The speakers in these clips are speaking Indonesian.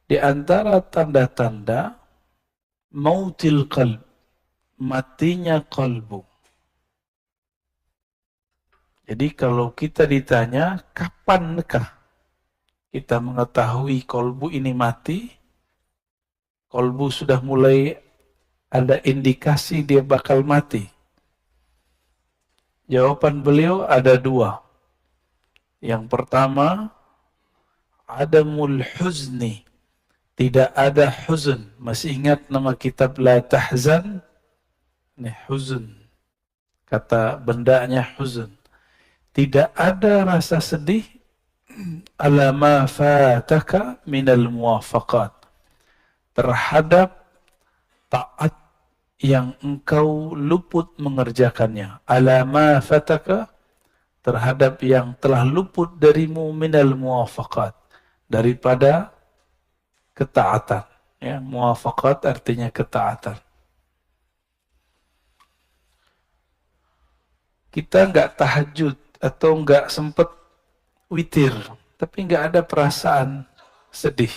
Di antara tanda-tanda mautil qalb, matinya kalbu. Jadi kalau kita ditanya, kapankah kita mengetahui kalbu ini mati? Kalbu sudah mulai ada indikasi dia bakal mati. Jawaban beliau ada dua. Yang pertama, adamul huzni. Tidak ada huzn. Masih ingat nama kitab La Tahzan? Ini huzn. Kata bendanya huzn. Tidak ada rasa sedih ala ma fataka minal muwafaqat. Terhadap taat yang engkau luput mengerjakannya. Ala ma fataka, terhadap yang telah luput darimu minal muwafaqat. Daripada ketaatan. Ya, muwafaqat artinya ketaatan. Kita nggak tahajud atau nggak sempet witir, tapi nggak ada perasaan sedih.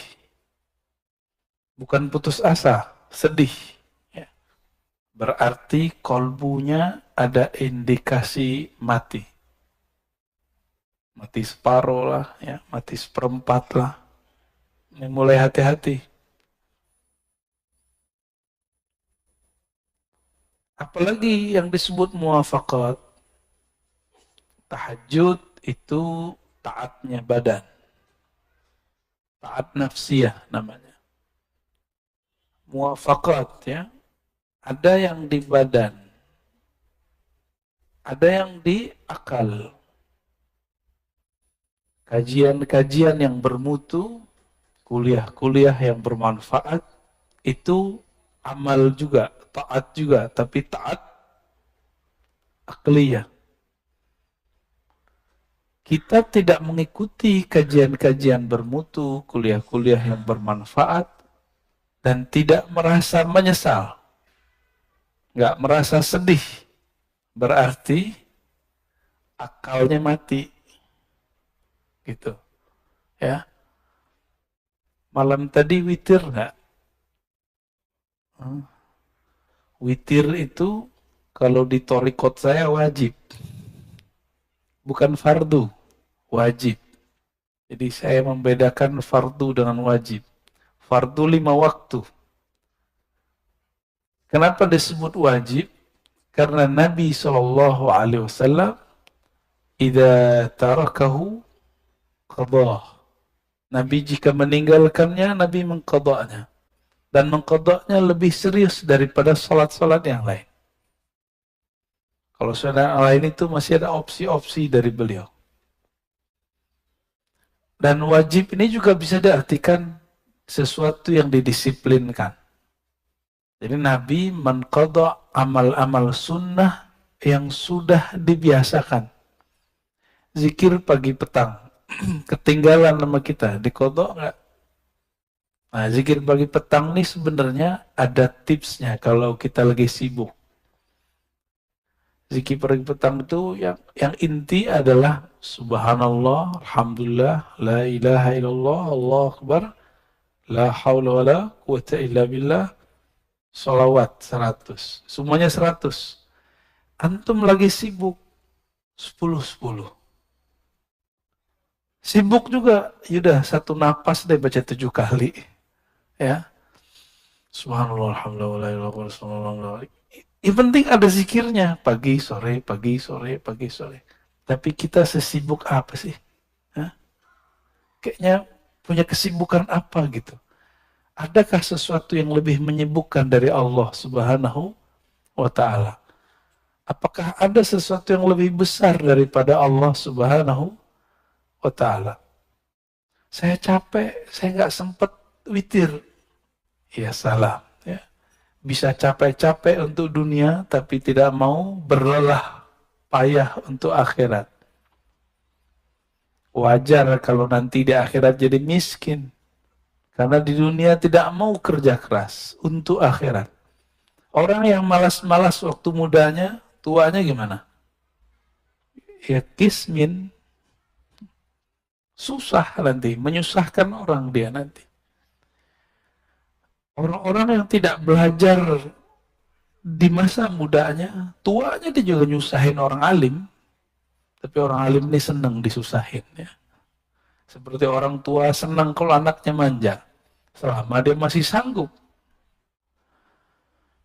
Bukan putus asa, sedih. Ya. Berarti kolbunya ada indikasi mati. Mati separuh lah, ya, mati seperempat lah. Ini mulai hati-hati. Apalagi yang disebut muwafaqat. Tahajud itu taatnya badan. Taat nafsiyah namanya. Muwafaqat ya. Ada yang di badan. Ada yang di akal. Kajian-kajian yang bermutu, kuliah-kuliah yang bermanfaat, itu amal juga, taat juga, tapi taat akliyah. Kita tidak mengikuti kajian-kajian bermutu, kuliah-kuliah yang bermanfaat, dan tidak merasa menyesal, nggak merasa sedih, berarti akalnya mati, gitu. Ya, malam tadi witir nggak? Witir itu kalau di torikot saya wajib, bukan fardu, wajib. Jadi saya membedakan fardu dengan wajib. Fardu 5 waktu. Kenapa disebut wajib? Karena Nabi SAW idza tarakahu qadah. Nabi jika meninggalkannya, Nabi mengqadanya. Dan mengqadanya lebih serius daripada salat-salat yang lain. Kalau salat lain itu masih ada opsi-opsi dari beliau. Dan wajib ini juga bisa diartikan sesuatu yang didisiplinkan. Jadi Nabi menqadha amal-amal sunnah yang sudah dibiasakan. Zikir pagi petang. Ketinggalan nama kita, diqadha enggak? Nah, zikir pagi petang ini sebenarnya ada tipsnya kalau kita lagi sibuk. Zikir pagi petang itu yang inti adalah subhanallah, alhamdulillah, la ilaha illallah, Allahu akbar, la haula wala quwata illa billah. Salawat 100. Semuanya 100. Antum lagi sibuk 10-10. Sibuk juga, yaudah satu napas deh baca 7 kali. Ya. Subhanallah, alhamdulillah, subhanallah. Yang penting ada zikirnya. Pagi, sore, pagi, sore, pagi, sore. Tapi kita sesibuk apa sih? Hah? Kayaknya punya kesibukan apa gitu. Adakah sesuatu yang lebih menyibukkan dari Allah Subhanahu wa ta'ala? Apakah ada sesuatu yang lebih besar daripada Allah Subhanahu wa ta'ala? Saya capek, saya nggak sempat witir. Ya salah. Ya. Bisa capek-capek untuk dunia, tapi tidak mau berlelah payah untuk akhirat. Wajar kalau nanti di akhirat jadi miskin. Karena di dunia tidak mau kerja keras untuk akhirat. Orang yang malas-malas waktu mudanya, tuanya gimana? Ya kismin, susah nanti, menyusahkan orang dia nanti. Orang-orang yang tidak belajar di masa mudanya, tuanya dia juga nyusahin orang alim. Tapi orang alim ini senang disusahin. Ya. Seperti orang tua senang kalau anaknya manja. Selama dia masih sanggup.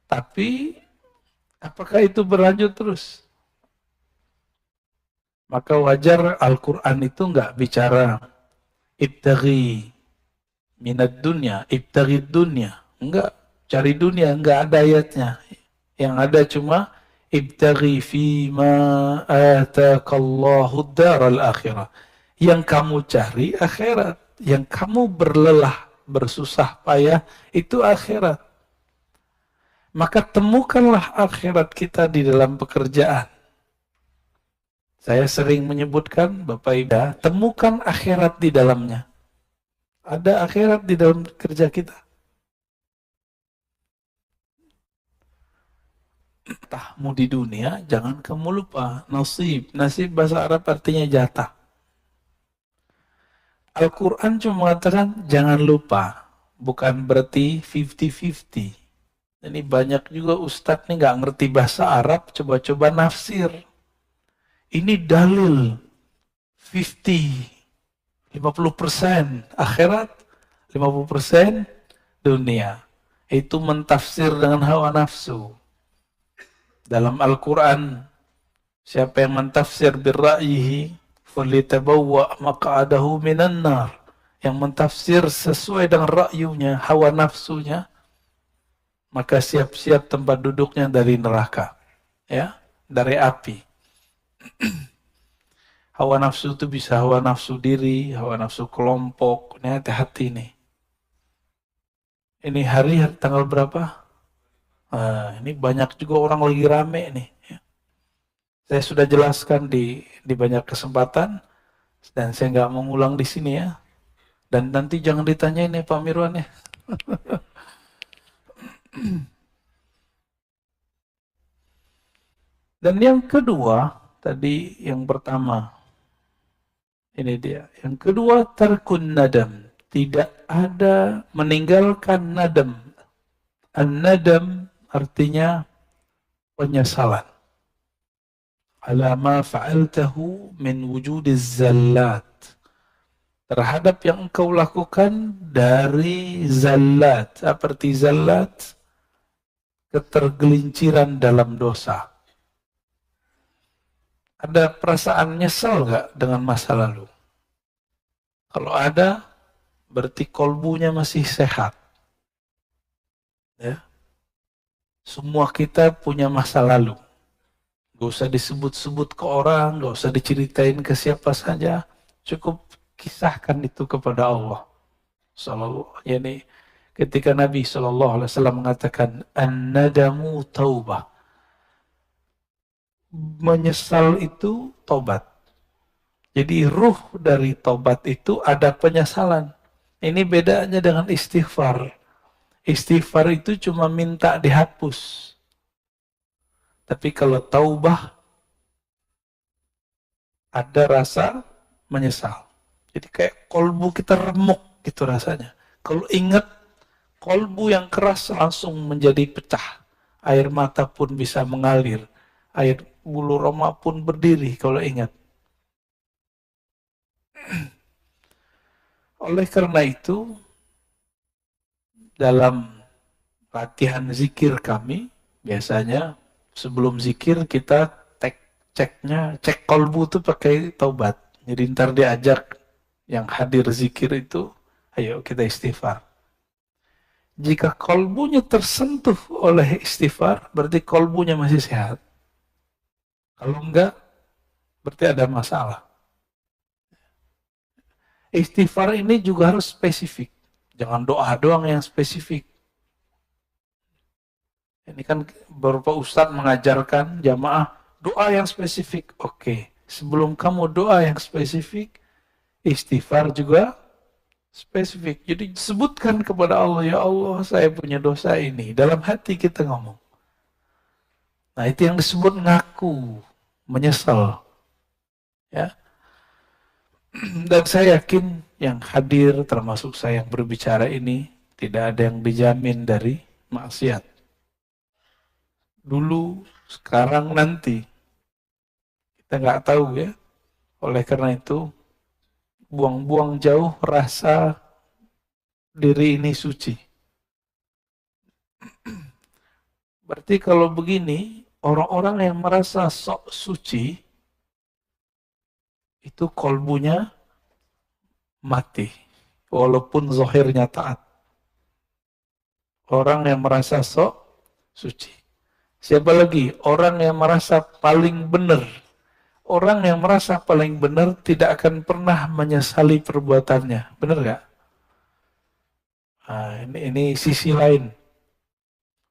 Tapi, apakah itu berlanjut terus? Maka wajar Al-Quran itu nggak bicara ibtaghi minat dunia, ibtaghi dunia. Enggak, cari dunia, enggak ada ayatnya. Yang ada cuma ibtaghi fima atakallahu daral akhirah. Yang kamu cari akhirat, yang kamu berlelah, bersusah payah itu akhirat. Maka temukanlah akhirat kita di dalam pekerjaan. Saya sering menyebutkan, Bapak Ibu, temukan akhirat di dalamnya. Ada akhirat di dalam kerja kita. Entahmu di dunia, jangan kamu lupa nasib. Nasib bahasa Arab artinya jatah. Al-Quran cuma mengatakan jangan lupa. Bukan berarti 50-50. Ini banyak juga ustadz nih nggak ngerti bahasa Arab, coba-coba nafsir. Ini dalil 50% akhirat, 50% dunia. Itu mentafsir dengan hawa nafsu. Dalam Al-Quran, siapa yang mentafsir birra'yihi, falitabawwa maq'adahu minan nar. Yang mentafsir sesuai dengan ra'yunya, hawa nafsunya, maka siap-siap tempat duduknya dari neraka, ya, dari api. Hawa nafsu itu bisa hawa nafsu diri, hawa nafsu kelompok. Ini hati-hati nih. Ini hari tanggal berapa? Ini banyak juga orang lagi rame nih. Ya. Saya sudah jelaskan di banyak kesempatan dan saya nggak mau ngulang di sini ya. Dan nanti jangan ditanyain ya Pak Mirwan ya. Dan yang kedua, tadi yang pertama, ini dia. Yang kedua, tarkun nadam. Tidak ada meninggalkan nadam. An-nadam artinya penyesalan. Ala ma fa'altahu min wujudiz zallat. Terhadap yang engkau lakukan dari zallat. Seperti zallat, ketergelinciran dalam dosa. Ada perasaan nyesal nggak dengan masa lalu? Kalau ada, berarti kolbunya masih sehat. Ya. Semua kita punya masa lalu. Gak usah disebut-sebut ke orang, gak usah diceritain ke siapa saja. Cukup kisahkan itu kepada Allah. Yani ketika Nabi SAW mengatakan, an-nadamu taubah. Menyesal itu tobat. Jadi ruh dari tobat itu ada penyesalan. Ini bedanya dengan istighfar. Istighfar itu cuma minta dihapus. Tapi kalau taubah ada rasa menyesal. Jadi kayak kolbu kita remuk gitu rasanya. Kalau ingat kolbu yang keras langsung menjadi pecah. Air mata pun bisa mengalir. Air bulu roma pun berdiri kalau ingat. Oleh karena itu, dalam latihan zikir kami, biasanya sebelum zikir kita cek kolbu tuh pakai taubat. Jadi ntar diajak yang hadir zikir itu, ayo kita istighfar. Jika kolbunya tersentuh oleh istighfar, berarti kolbunya masih sehat. Kalau enggak, berarti ada masalah. Istighfar ini juga harus spesifik. Jangan doa doang yang spesifik. Ini kan beberapa ustadz mengajarkan jamaah doa yang spesifik. Oke, sebelum kamu doa yang spesifik, istighfar juga spesifik. Jadi sebutkan kepada Allah, ya Allah saya punya dosa ini. Dalam hati kita ngomong. Nah itu yang disebut ngaku, menyesal. Ya. Dan saya yakin yang hadir termasuk saya yang berbicara ini Tidak ada yang dijamin dari maksiat. Dulu, sekarang, nanti. Kita nggak tahu ya. Oleh karena itu, buang-buang jauh rasa diri ini suci. Berarti kalau begini, orang-orang yang merasa sok suci, itu kolbunya mati. Walaupun zahirnya taat. Orang yang merasa sok suci. Siapa lagi? Orang yang merasa paling benar. Orang yang merasa paling benar tidak akan pernah menyesali perbuatannya. Benar nggak? Nah, ini sisi lain.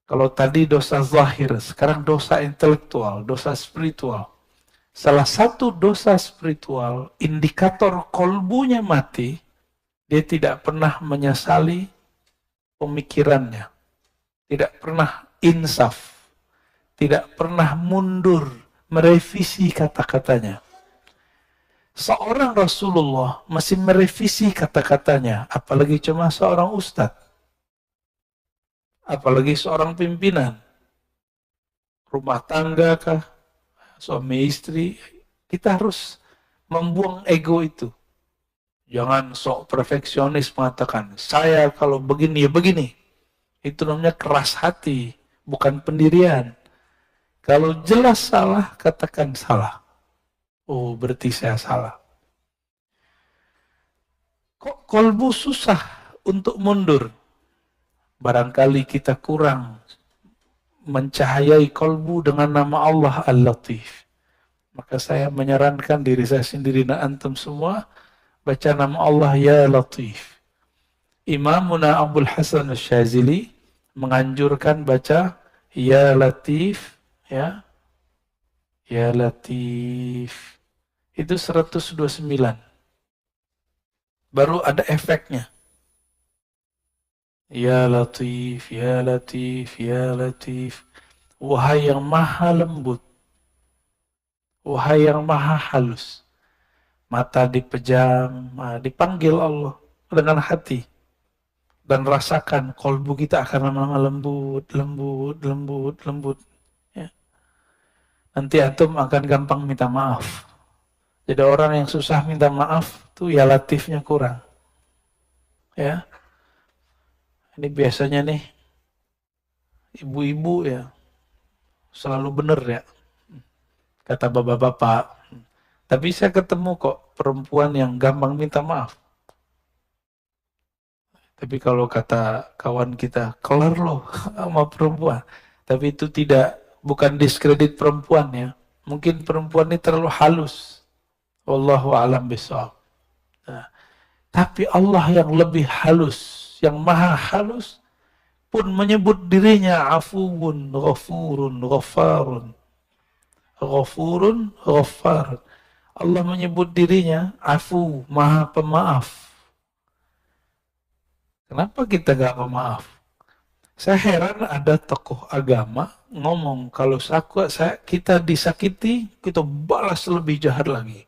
Kalau tadi dosa zahir, sekarang dosa intelektual, dosa spiritual. Salah satu dosa spiritual, indikator kolbunya mati, dia tidak pernah menyesali pemikirannya. Tidak pernah insaf. Tidak pernah mundur, merevisi kata-katanya. Seorang Rasulullah masih merevisi kata-katanya, apalagi cuma seorang ustadz, apalagi seorang pimpinan, rumah tangga kah, suami istri, kita harus membuang ego itu. Jangan sok perfeksionis mengatakan, saya kalau begini ya begini. Itu namanya keras hati, bukan pendirian. Kalau jelas salah, katakan salah. Oh, berarti saya salah. Kok kolbu susah untuk mundur? Barangkali kita kurang mencahayai kolbu dengan nama Allah Al-Latif. Maka saya menyarankan diri saya sendiri dan antum semua, baca nama Allah Ya Latif. Imamuna Abdul Hasan Al-Syazili menganjurkan baca Ya Latif, ya. Ya Latif. Itu 129. Baru ada efeknya. Ya Latif, Ya Latif, Ya Latif. Wahai yang maha lembut. Wahai yang maha halus. Mata dipejam, dipanggil Allah dengan hati. Dan rasakan kolbu kita akan lama-lama lembut, lembut, lembut, lembut. Ya. Nanti antum akan gampang minta maaf. Jadi orang yang susah minta maaf, tuh ya latifnya kurang. Ya, ini biasanya nih, ibu-ibu ya, selalu benar ya, kata bapak-bapak. Tapi saya ketemu kok perempuan yang gampang minta maaf. Tapi kalau kata kawan kita, kelar loh sama perempuan. Tapi itu bukan diskredit perempuan ya. Mungkin perempuan ini terlalu halus. Wallahu a'lam bishawab. Nah, tapi Allah yang lebih halus, yang maha halus, pun menyebut dirinya afuun, ghafurun, ghafarun. Ghafurun, ghafar. Allah menyebut dirinya afu, maha pemaaf. Kenapa kita gak pemaaf? Saya heran ada tokoh agama ngomong kalau kita disakiti, kita balas lebih jahat lagi.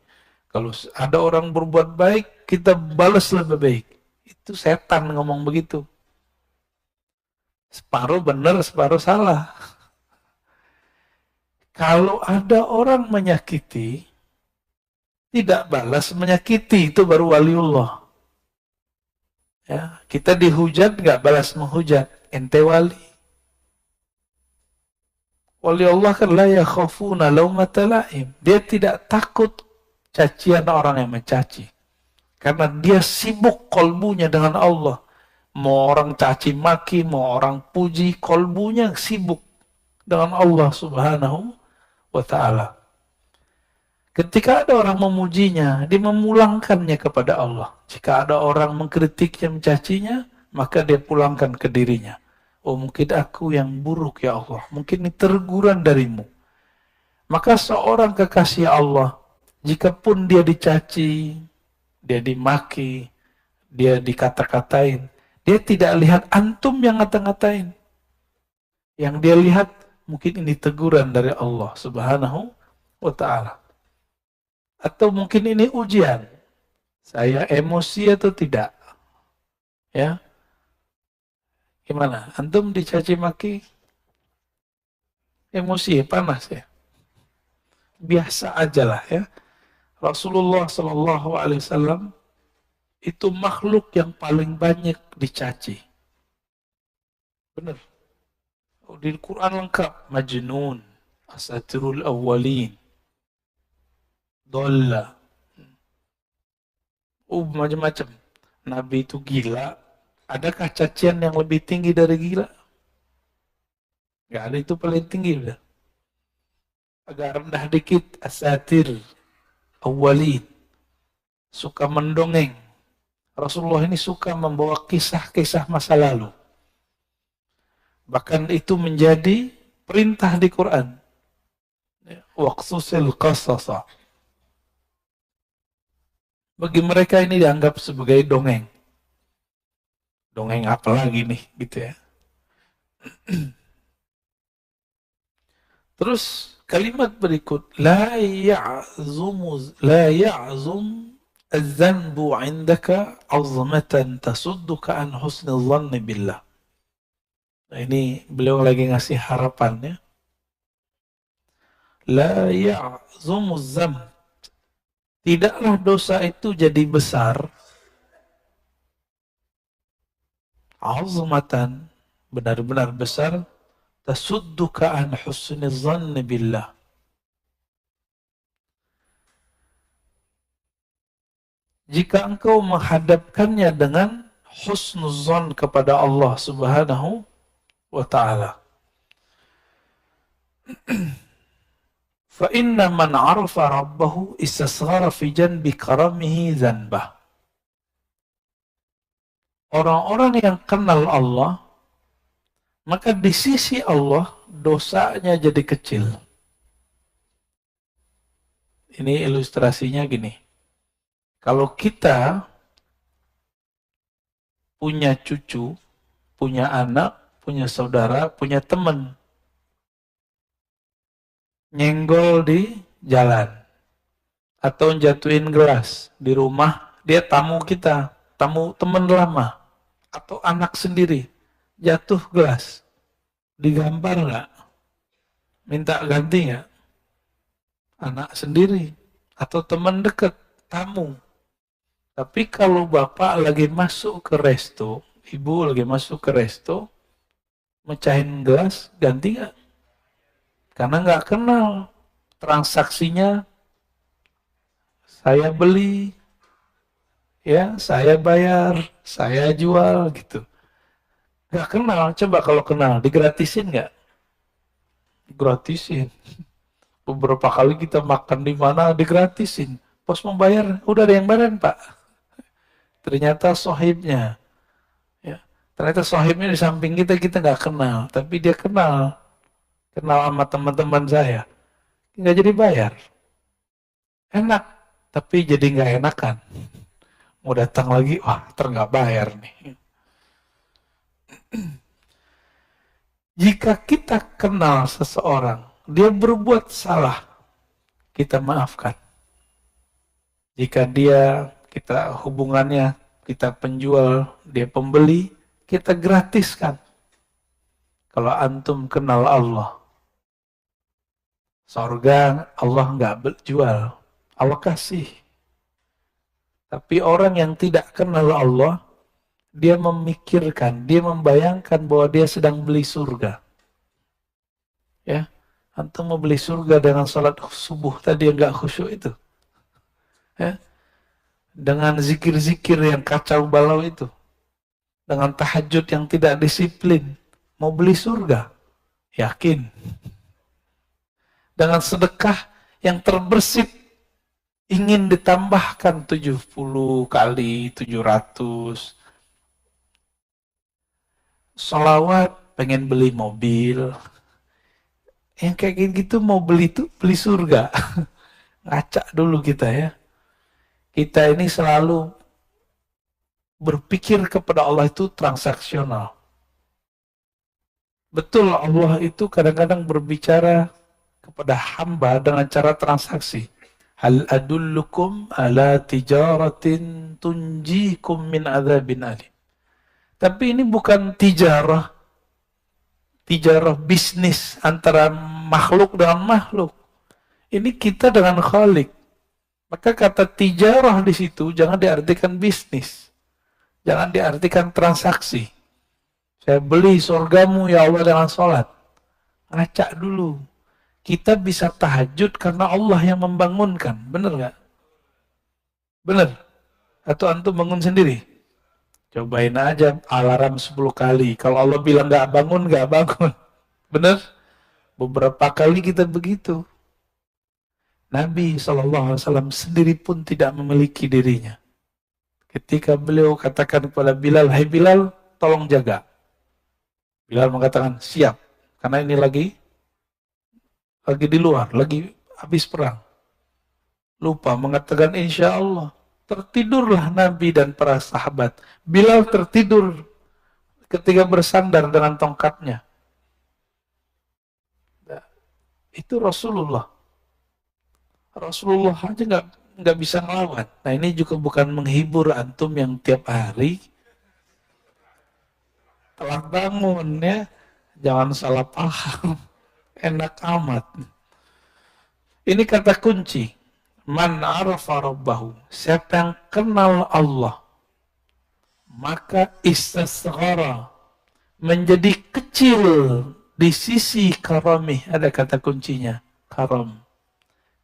Kalau ada orang berbuat baik, kita balas lebih baik. Itu setan ngomong begitu. Separuh benar, separuh salah. Kalau ada orang menyakiti, tidak balas menyakiti, itu baru waliullah. Ya, kita dihujat nggak balas menghujat, ente wali. Wali Allah kan la yakhafuna laumata laim. Dia tidak takut cacian orang yang mencaci. Karena dia sibuk kolbunya dengan Allah. Mau orang caci maki, mau orang puji, kolbunya sibuk dengan Allah Subhanahu wa ta'ala. Ketika ada orang memujinya, dia memulangkannya kepada Allah. Jika ada orang mengkritiknya, mencacinya, maka dia pulangkan ke dirinya. Oh, mungkin aku yang buruk ya Allah. Mungkin ini teguran darimu. Maka seorang kekasih Allah, jikapun dia dicaci, dia dimaki, dia dikata-katain, dia tidak lihat antum yang ngata-ngatain. Yang dia lihat, mungkin ini teguran dari Allah Subhanahu wa ta'ala. Atau mungkin ini ujian. Saya emosi atau tidak? Ya. Gimana? Antum dicaci maki, emosi panas ya? Biasa aja lah ya. Rasulullah Shallallahu Alaihi Wasallam itu makhluk yang paling banyak dicaci. Benar. Di Quran lengkap. Majnun, asatirul awwalin, dolla, macam-macam. Nabi itu gila. Adakah cacian yang lebih tinggi dari gila? Gak ada, itu paling tinggi udah. Agak rendah dikit, asatir, awwalin, suka mendongeng. Rasulullah ini suka membawa kisah-kisah masa lalu. Bahkan itu menjadi perintah di Quran. Waqsusil qasasa. Bagi mereka ini dianggap sebagai dongeng. Dongeng apa lagi nih, gitu ya. Terus kalimat berikut, la ya'zum az-zanbu 'indaka 'azmatan tasudduka an husnil dhanni billah. Nah, ini beliau lagi ngasih harapannya. La ya'zum az-zanb. Tidaklah dosa itu jadi besar. 'azmatan, benar-benar besar, tasudduka an husnil dhanni billah. Jika engkau menghadapkannya dengan husnuzon kepada Allah Subhanahu wa ta'ala. Fa inna man 'arafa rabbahu istasghara fi janbi karamihi dzanbah. Orang-orang yang kenal Allah, maka di sisi Allah dosanya jadi kecil. Ini ilustrasinya gini. Kalau kita punya cucu, punya anak, punya saudara, punya teman, nyenggol di jalan, atau jatuhin gelas di rumah, dia tamu kita, tamu teman lama, atau anak sendiri, jatuh gelas, digampar nggak? Minta ganti nggak? Anak sendiri, atau teman dekat, tamu. Tapi kalau bapak lagi masuk ke resto, ibu lagi masuk ke resto, mecahin gelas, ganti nggak? Karena nggak kenal transaksinya, saya beli, ya saya bayar, saya jual gitu. Nggak kenal, coba kalau kenal, digratisin nggak? Gratisin. Beberapa kali kita makan di mana digratisin. Pos mau bayar, udah ada yang bayarin pak. Ternyata sohibnya, ya. Ternyata sohibnya di samping kita nggak kenal, tapi dia kenal sama teman-teman saya, nggak jadi bayar. Enak, tapi jadi nggak enakan. Mau datang lagi, wah nggak bayar nih. Jika kita kenal seseorang, dia berbuat salah, kita maafkan. Jika kita hubungannya, kita penjual, dia pembeli, kita gratiskan. Kalau antum kenal Allah, surga Allah nggak jual, Allah kasih. Tapi orang yang tidak kenal Allah, dia memikirkan, dia membayangkan bahwa dia sedang beli surga. Ya, antum mau beli surga dengan salat subuh tadi yang nggak khusyuk itu. Ya, dengan zikir-zikir yang kacau balau itu, dengan tahajud yang tidak disiplin, mau beli surga, yakin. Dengan sedekah yang terbersit, ingin ditambahkan 70 kali 700. Sholawat, pengen beli mobil. Yang kayak gitu mau beli surga. Ngaca dulu kita ya. Kita ini selalu berpikir kepada Allah itu transaksional. Betul, Allah itu kadang-kadang berbicara kepada hamba dengan cara transaksi. Hal adullukum ala tijaratin tunjikum min adzabin alim. Tapi ini bukan tijarah bisnis antara makhluk dengan makhluk. Ini kita dengan Khalik. Maka kata tijarah di situ jangan diartikan bisnis. Jangan diartikan transaksi. Saya beli surgamu ya Allah dengan sholat. Ngaca dulu. Kita bisa tahajud karena Allah yang membangunkan. Benar nggak? Benar? Atau antum bangun sendiri? Cobain aja alarm 10 kali. Kalau Allah bilang nggak bangun, nggak bangun. Benar? Beberapa kali kita begitu. Nabi SAW sendiri pun tidak memiliki dirinya. Ketika beliau katakan kepada Bilal, "Hai Bilal, tolong jaga." Bilal mengatakan, "Siap." Karena ini lagi di luar, lagi habis perang. Lupa mengatakan insya Allah. Tertidurlah Nabi dan para sahabat. Bilal tertidur ketika bersandar dengan tongkatnya. Itu Rasulullah. Rasulullah aja nggak bisa ngelawan. Nah ini juga bukan menghibur antum yang tiap hari telah bangun ya. Jangan salah paham. Enak amat. Ini kata kunci. Man arafa rabbahu. Siapa yang kenal Allah, maka istasghara, menjadi kecil di sisi karamih. Ada kata kuncinya. Karam.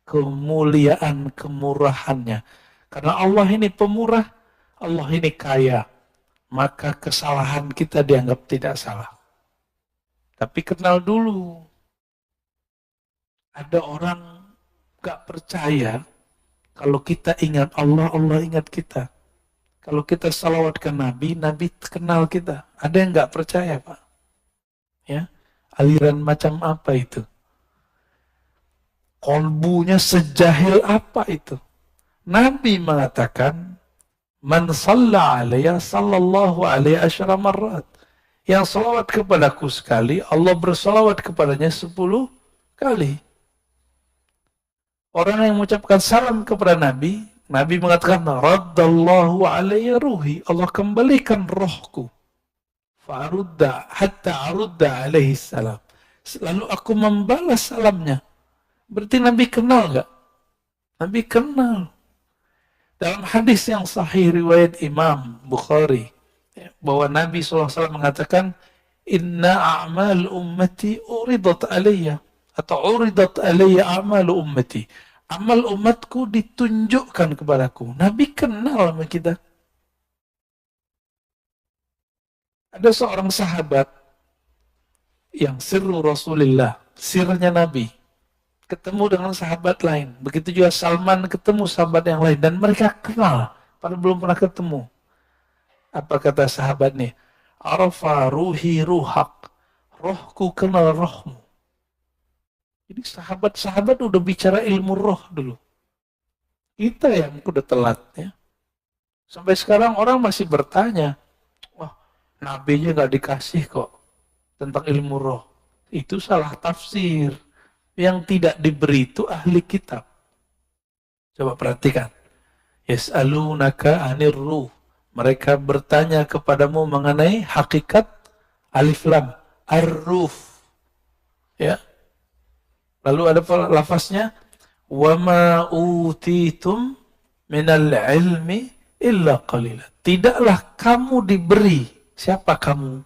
Kemuliaan, kemurahannya. Karena Allah ini pemurah, Allah ini kaya. Maka kesalahan kita dianggap tidak salah. Tapi kenal dulu. Ada orang gak percaya kalau kita ingat Allah, Allah ingat kita. Kalau kita salawat ke Nabi, Nabi kenal kita. Ada yang gak percaya, Pak? Ya, aliran macam apa itu? Kolbunya sejahil apa itu? Nabi mengatakan, "Man shalla alayya sallallahu alaihi asyara marrat." Yang salawat kepadaku sekali, Allah bersalawat kepadanya 10 kali. Orang yang mengucapkan salam kepada Nabi, Nabi mengatakan, "Raddallahu alayya ruhi." Allah kembalikan rohku. Fa'arudda hatta arudda alaihi salam. Lalu aku membalas salamnya. Berarti Nabi kenal gak? Nabi kenal. Dalam hadis yang sahih riwayat Imam Bukhari, bahwa Nabi SAW mengatakan, "Inna a'mal ummati uridat alayya." Atau uridat alayya a'malu ummati. Amal umatku ditunjukkan kepadaku. Nabi kenal sama kita. Ada seorang sahabat yang sirru Rasulullah, sirnya Nabi, ketemu dengan sahabat lain. Begitu juga Salman ketemu sahabat yang lain. Dan mereka kenal, padahal belum pernah ketemu. Apa kata sahabat nih? "Arafa ruhi ruhak." Rohku kenal rohmu. Jadi sahabat-sahabat udah bicara ilmu roh dulu. Kita yang udah telat ya. Sampai sekarang orang masih bertanya, "Wah, nabinya gak dikasih kok tentang ilmu roh." Itu salah tafsir. Yang tidak diberi itu ahli kitab. Coba perhatikan. Yas'alunaka 'anir ruh. Mereka bertanya kepadamu mengenai hakikat alif lam ar-ruh. Ya. Lalu ada lafaznya, "Wa ma utitum minal ilmi illa qalila." Tidaklah kamu diberi. Siapa kamu?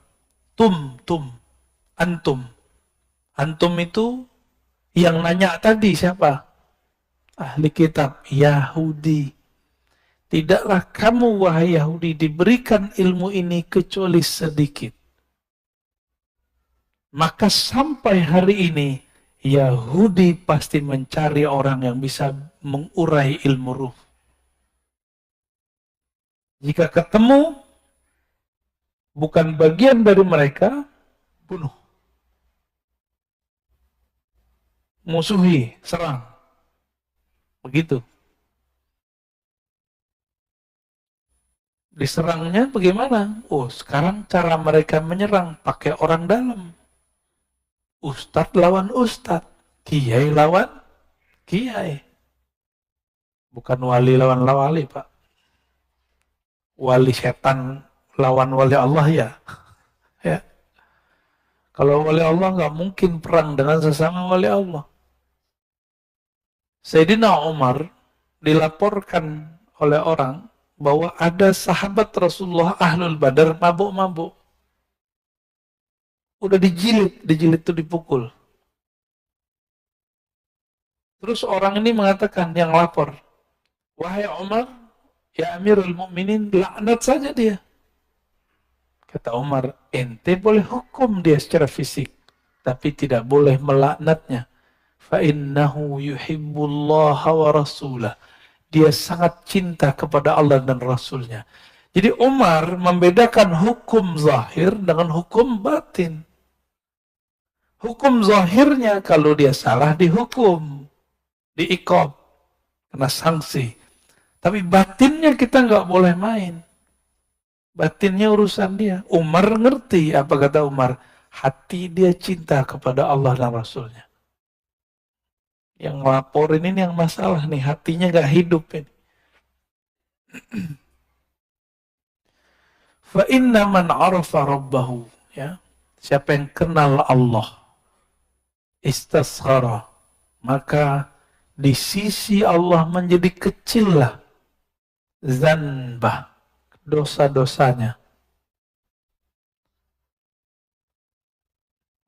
Antum. Antum itu yang nanya tadi siapa? Ahli kitab, Yahudi. Tidaklah kamu wahai Yahudi diberikan ilmu ini kecuali sedikit. Maka sampai hari ini Yahudi pasti mencari orang yang bisa mengurai ilmu ruh. Jika ketemu bukan bagian dari mereka, bunuh. Musuhi, serang. Begitu. Diserangnya bagaimana? Oh, sekarang cara mereka menyerang pakai orang dalam. Ustadz lawan ustadz, kiai lawan kiai. Bukan wali lawan wali, Pak. Wali setan lawan wali Allah ya. Ya. Kalau wali Allah nggak mungkin perang dengan sesama wali Allah. Sayyidina Umar dilaporkan oleh orang bahwa ada sahabat Rasulullah Ahlul Badar mabuk-mabuk. Udah dijilid itu dipukul. Terus orang ini mengatakan, yang lapor, wahai Umar, ya Amirul Mukminin, laknat saja dia. Kata Umar, ente boleh hukum dia secara fisik, tapi tidak boleh melaknatnya. Fa'innahu yuhibbullaha wa rasulah. Dia sangat cinta kepada Allah dan Rasulnya. Jadi Umar membedakan hukum zahir dengan hukum batin. Hukum zahirnya kalau dia salah dihukum, diiqab, kena sanksi. Tapi batinnya kita nggak boleh main. Batinnya urusan dia. Umar ngerti apa kata Umar. Hati dia cinta kepada Allah dan Rasulnya. Yang laporin ini yang masalah nih, hatinya gak hidup ini. Fa inna man arafa rabbahu, ya. Siapa yang kenal Allah, istasghara, maka di sisi Allah menjadi kecillah zanbah, dosa-dosanya.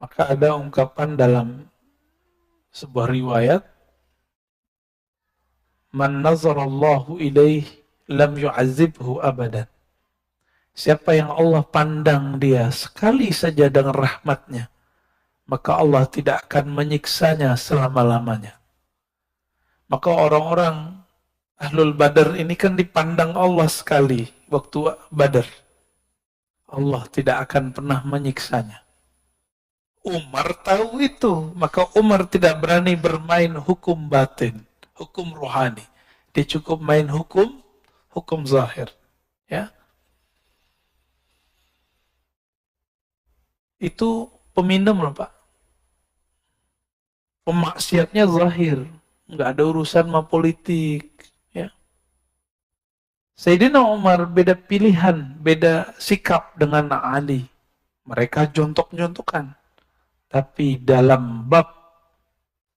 Maka ada ungkapan dalam sebuah riwayat, man nazarallahu ilaih lam yu'azibhu abadan. Siapa yang Allah pandang dia sekali saja dengan rahmatnya, maka Allah tidak akan menyiksanya selama-lamanya. Maka orang-orang Ahlul Badar ini kan dipandang Allah sekali waktu Badar. Allah tidak akan pernah menyiksanya. Umar tahu itu, maka Umar tidak berani bermain hukum batin, hukum rohani. Dia cukup main hukum zahir. Ya. Itu peminum loh Pak. Pemaksiatnya zahir, nggak ada urusan sama politik. Ya. Sayyidina Umar beda pilihan, beda sikap dengan Ali. Mereka jontok-jontokan. Tapi dalam bab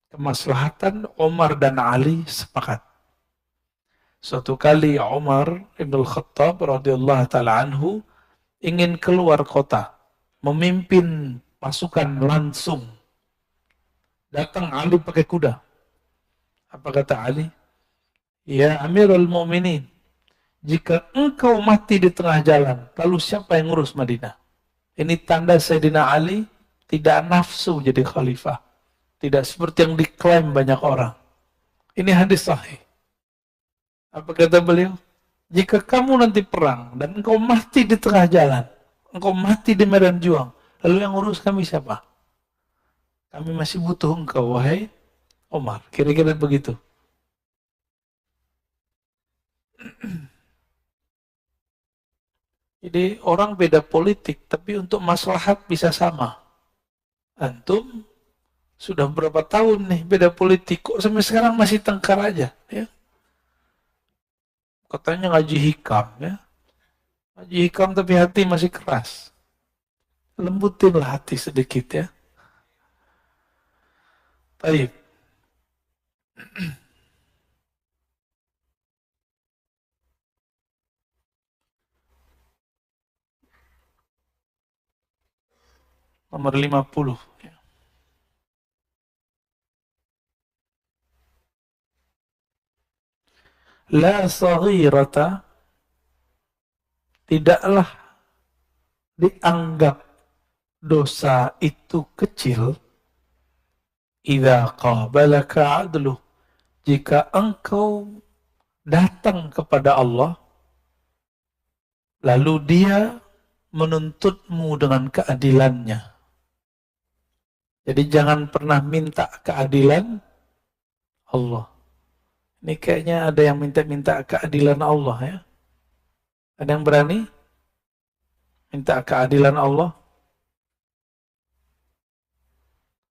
kemaslahatan, Umar dan Ali sepakat. Suatu kali Umar Ibn Khattab radhiyallahu ta'ala anhu ingin keluar kota, memimpin pasukan langsung. Datang Ali pakai kuda. Apa kata Ali? Ya Amirul Mukminin, jika engkau mati di tengah jalan, lalu siapa yang ngurus Madinah? Ini tanda Sayyidina Ali tidak nafsu jadi khalifah. Tidak seperti yang diklaim banyak orang. Ini hadis sahih. Apa kata beliau? Jika kamu nanti perang dan engkau mati di tengah jalan, engkau mati di medan juang, lalu yang urus kami siapa? Kami masih butuh engkau, wahai Umar. Kira-kira begitu. Jadi orang beda politik, tapi untuk maslahat bisa sama. Antum sudah berapa tahun nih beda politik, kok sampai sekarang masih tengkar aja, ya? Katanya ngaji hikam, ya. Ngaji hikam tapi hati masih keras. Lembutinlah hati sedikit, ya. Baik. Nomor 50. La saghirata, tidaklah dianggap dosa itu kecil, idza qabalaka adluh, jika engkau datang kepada Allah lalu dia menuntutmu dengan keadilannya. Jadi jangan pernah minta keadilan Allah. Ini kayaknya ada yang minta keadilan Allah, ya. Ada yang berani minta keadilan Allah?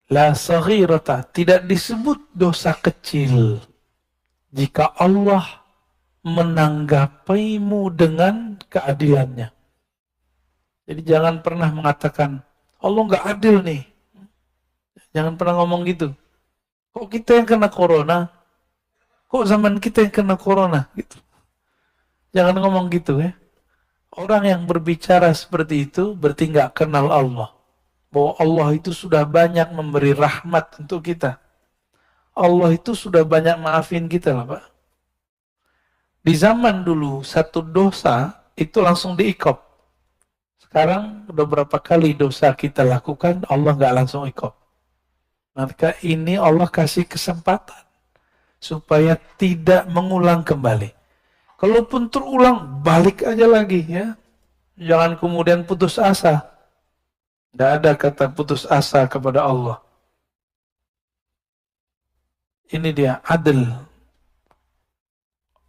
La saghirata, tidak disebut dosa kecil jika Allah menanggapimu dengan keadilannya. Jadi jangan pernah mengatakan, Allah nggak adil nih. Jangan pernah ngomong gitu. Kok kita yang kena corona? Kok zaman kita yang kena corona? Gitu. Jangan ngomong gitu ya. Orang yang berbicara seperti itu berarti nggak kenal Allah. Bahwa Allah itu sudah banyak memberi rahmat untuk kita. Allah itu sudah banyak maafin kita lah Pak. Di zaman dulu, satu dosa itu langsung diikop. Sekarang udah berapa kali dosa kita lakukan, Allah nggak langsung ikop. Maka ini Allah kasih kesempatan supaya tidak mengulang kembali. Kalaupun terulang, balik aja lagi ya. Jangan kemudian putus asa. Tidak ada kata putus asa kepada Allah. Ini dia adil.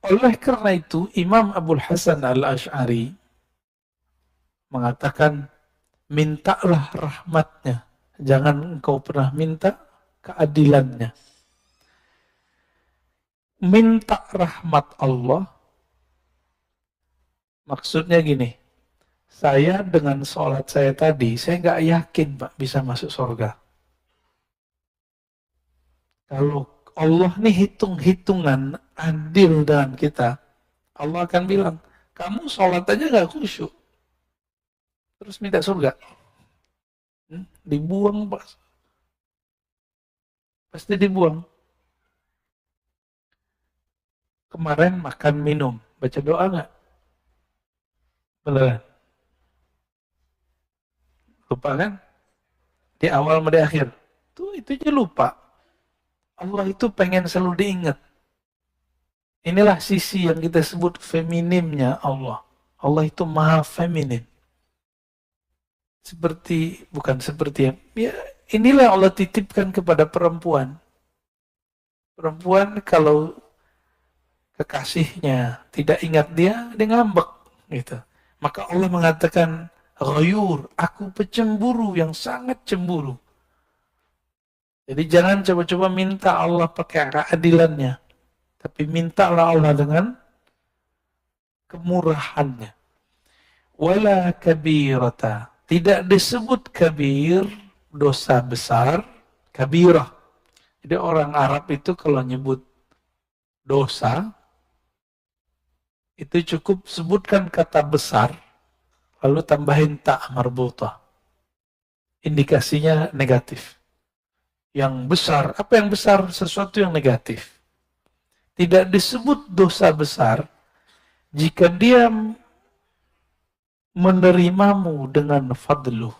Oleh karena itu, Imam Abul Hasan Al-Asy'ari mengatakan, mintalah rahmatnya. Jangan engkau pernah minta keadilannya. Minta rahmat Allah, maksudnya gini, saya dengan sholat saya tadi, saya nggak yakin Pak bisa masuk surga. Kalau Allah nih hitung-hitungan adil dengan kita, Allah akan bilang, kamu sholat aja nggak khusyuk, terus minta surga. Dibuang Pak. Pasti dibuang. Kemarin makan minum, baca doa nggak? Beneran? Lupa kan? Di awal sama di akhir. Itu aja lupa. Allah itu pengen selalu diingat. Inilah sisi yang kita sebut feminimnya Allah. Allah itu maha feminin. Bukan seperti ya, inilah yang Allah titipkan kepada perempuan. Perempuan kalau kekasihnya tidak ingat dia ngambek gitu. Maka Allah mengatakan, ghayur, aku pecemburu yang sangat cemburu. Jadi jangan coba-coba minta Allah pakai keadilannya, tapi mintalah Allah dengan kemurahannya. Wala kabirata, tidak disebut kabir, dosa besar, kabirah. Jadi orang Arab itu kalau nyebut dosa, itu cukup sebutkan kata besar, lalu tambahin ta marbutah. Indikasinya negatif. Yang besar, apa yang besar? Sesuatu yang negatif. Tidak disebut dosa besar jika dia menerimamu dengan fadluh,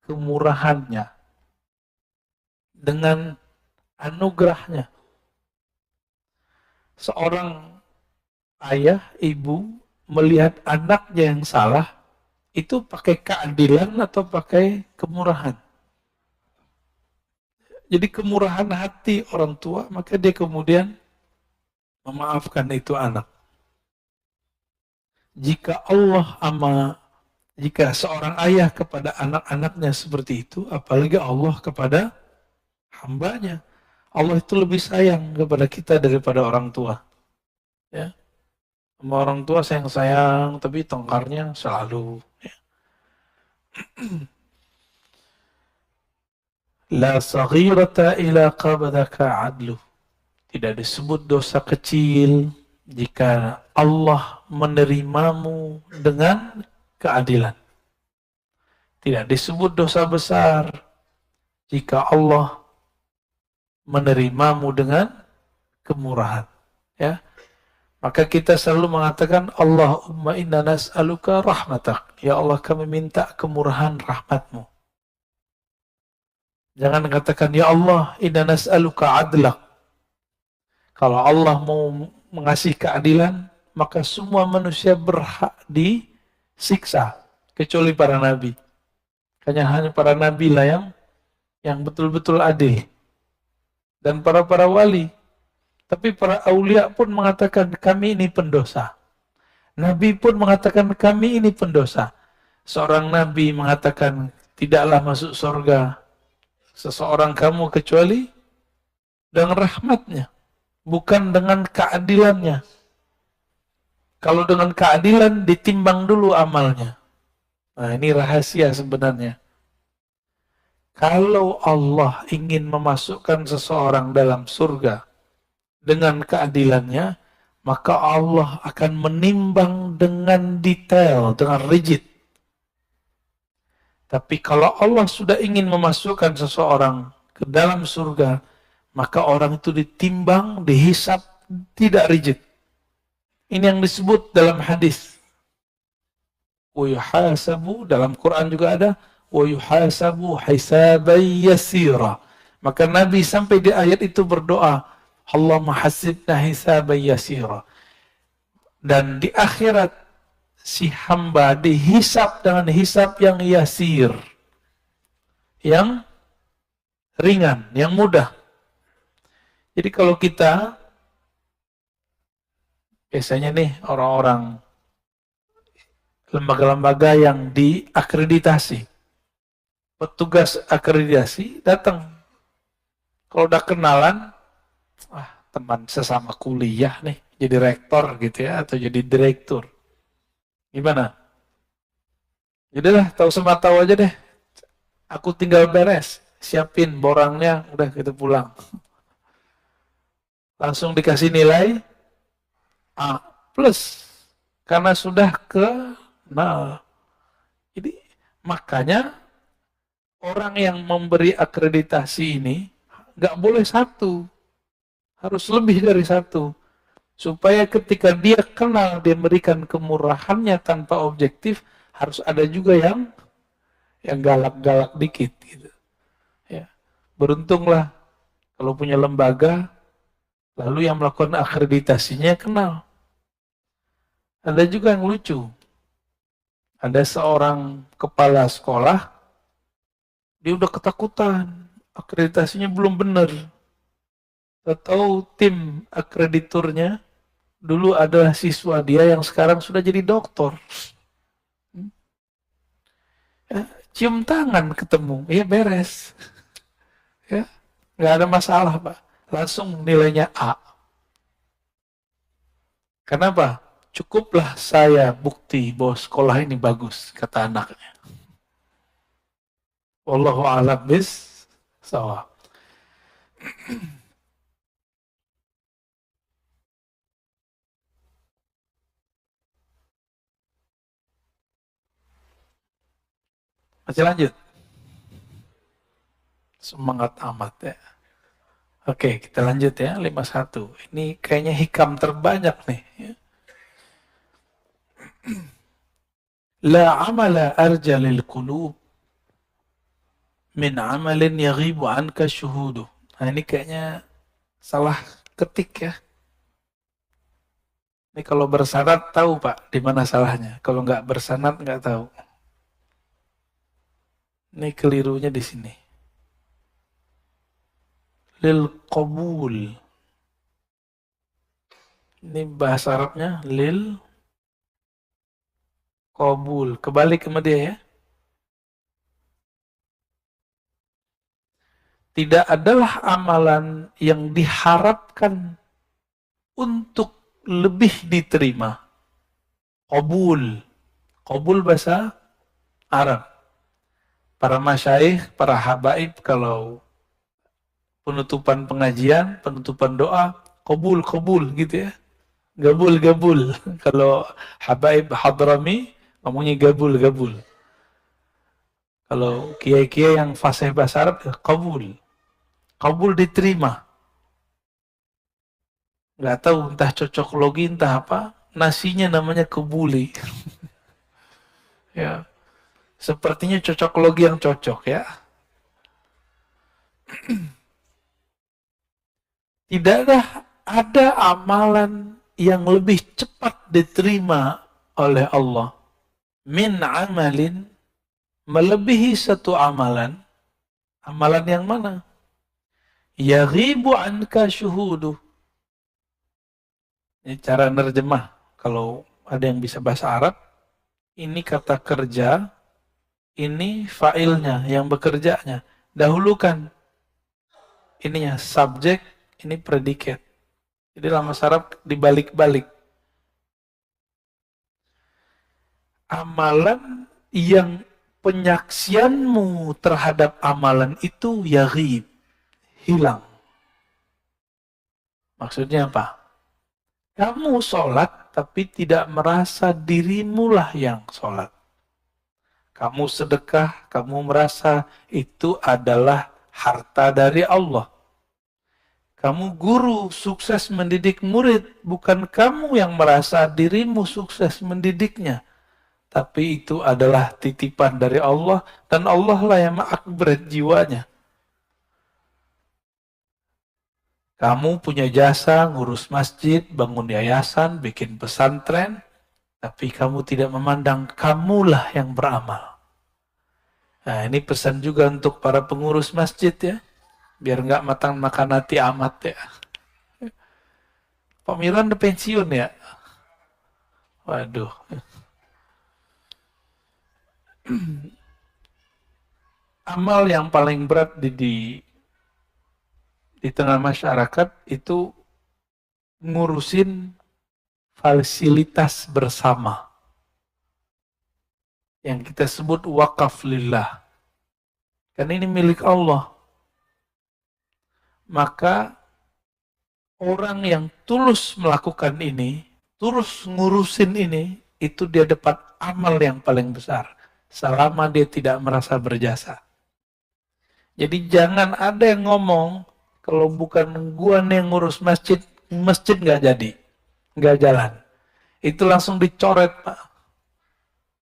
kemurahannya, dengan anugerahnya. Seorang ayah, ibu melihat anaknya yang salah, itu pakai keadilan atau pakai kemurahan? Jadi kemurahan hati orang tua, maka dia kemudian memaafkan itu anak. Jika jika seorang ayah kepada anak-anaknya seperti itu, apalagi Allah kepada hambanya. Allah itu lebih sayang kepada kita daripada orang tua. Ya. Sama orang tua sayang-sayang, tapi tongkarnya selalu. Ya. La saghirata ila qabadaka adlu. Tidak disebut dosa kecil jika Allah menerimamu dengan keadilan. Tidak disebut dosa besar jika Allah menerimamu dengan kemurahan. Ya. Maka kita selalu mengatakan, Allahumma inna nas'aluka rahmatak. Ya Allah, kami minta kemurahan rahmatmu. Jangan katakan, ya Allah, inna nas'aluka adlak. Kalau Allah mau mengasih keadilan, maka semua manusia berhak disiksa, kecuali para nabi. Hanya para nabi lah yang betul-betul adil. Dan para wali. Tapi para aulia pun mengatakan, kami ini pendosa. Nabi pun mengatakan, kami ini pendosa. Seorang nabi mengatakan, tidaklah masuk surga seseorang kamu kecuali dengan rahmatnya, bukan dengan keadilannya. Kalau dengan keadilan ditimbang dulu amalnya. Nah, ini rahasia sebenarnya. Kalau Allah ingin memasukkan seseorang dalam surga dengan keadilannya, maka Allah akan menimbang dengan detail, dengan rigid. Tapi kalau Allah sudah ingin memasukkan seseorang ke dalam surga, maka orang itu ditimbang, dihisap, tidak rigid. Ini yang disebut dalam hadis. Wa yuhasabu, dalam Quran juga ada, wa yuhasabu hisaban yasira. Maka Nabi sampai di ayat itu berdoa, Allahumma hasibna hisaban yasira. Dan di akhirat si hamba dihisap dengan hisap yang yasir, yang ringan, yang mudah. Jadi kalau kita biasanya nih orang-orang lembaga-lembaga yang diakreditasi, petugas akreditasi datang. Kalau udah kenalan, teman sesama kuliah nih, jadi rektor gitu ya, atau jadi direktur. Gimana? Jadilah tahu sama tahu aja deh. Aku tinggal beres, siapin borangnya, udah kita pulang. Langsung dikasih nilai A plus karena sudah kenal. Jadi makanya orang yang memberi akreditasi ini nggak boleh satu, harus lebih dari satu. Supaya ketika dia kenal, dia memberikan kemurahannya tanpa objektif, harus ada juga yang galak-galak dikit. Gitu. Ya. Beruntunglah kalau punya lembaga, lalu yang melakukan akreditasinya kenal. Ada juga yang lucu. Ada seorang kepala sekolah, dia udah ketakutan, akreditasinya belum benar. Atau tim akrediturnya dulu adalah siswa dia yang sekarang sudah jadi doktor. Ya, cium tangan ketemu, ya beres. Ya, nggak ada masalah, Pak. Langsung nilainya A. Kenapa? Cukuplah saya bukti bahwa sekolah ini bagus, kata anaknya. Wallahu a'lam bis-shawab. Masih lanjut. Semangat amat ya. Oke, kita lanjut ya, 51. Ini kayaknya hikam terbanyak nih. Ya. La amala arja lil qulub min amalin yaghibu anka syuhudu. Nah ini kayaknya salah ketik ya. Ini kalau bersanad tahu Pak di mana salahnya. Kalau nggak bersanad nggak tahu. Ini kelirunya di sini. Lil qabul. Ini bahasa Arabnya lil qabul. Kebalik sama dia ya. Tidak adalah amalan yang diharapkan untuk lebih diterima. Qabul. Qabul bahasa Arab. Para masyaikh, para habaib kalau penutupan pengajian, penutupan doa, qabul gitu ya. Gabul. Kalau habaib hadrami ngomongnya gabul. Kalau kiai-kiai yang fasih bahasa Arab, qabul. Qabul diterima. Nggak tahu entah cocok logi entah apa, nasinya namanya kebuli. Ya. Sepertinya cocok logi yang cocok ya. Tidaklah ada amalan yang lebih cepat diterima oleh Allah min amalin, melebihi satu amalan. Amalan yang mana? Yaghibu anka syuhudu. Ini cara nerjemah. Kalau ada yang bisa bahasa Arab, ini kata kerja, ini fa'ilnya, yang bekerjanya. Dahulukan ininya subjek, ini predikat. Jadi dalam bahasa Arab dibalik-balik. Amalan yang penyaksianmu terhadap amalan itu yaghib, hilang. Maksudnya apa? Kamu sholat tapi tidak merasa dirimu lah yang sholat. Kamu sedekah, kamu merasa itu adalah harta dari Allah. Kamu guru sukses mendidik murid, bukan kamu yang merasa dirimu sukses mendidiknya. Tapi itu adalah titipan dari Allah, dan Allah lah yang mengupgrade jiwanya. Kamu punya jasa, ngurus masjid, bangun yayasan, bikin pesantren, tapi kamu tidak memandang kamulah yang beramal. Nah, ini pesan juga untuk para pengurus masjid ya. Biar nggak makan hati amat ya. Pak Miran udah pensiun ya? Waduh. Amal yang paling berat di tengah masyarakat itu ngurusin fasilitas bersama. Yang kita sebut wakaf lillah. Karena ini milik Allah. Maka orang yang tulus melakukan ini, tulus ngurusin ini, itu dia dapat amal yang paling besar. Selama dia tidak merasa berjasa. Jadi jangan ada yang ngomong, kalau bukan gua nih yang ngurus masjid, masjid nggak jadi, nggak jalan. Itu langsung dicoret, Pak.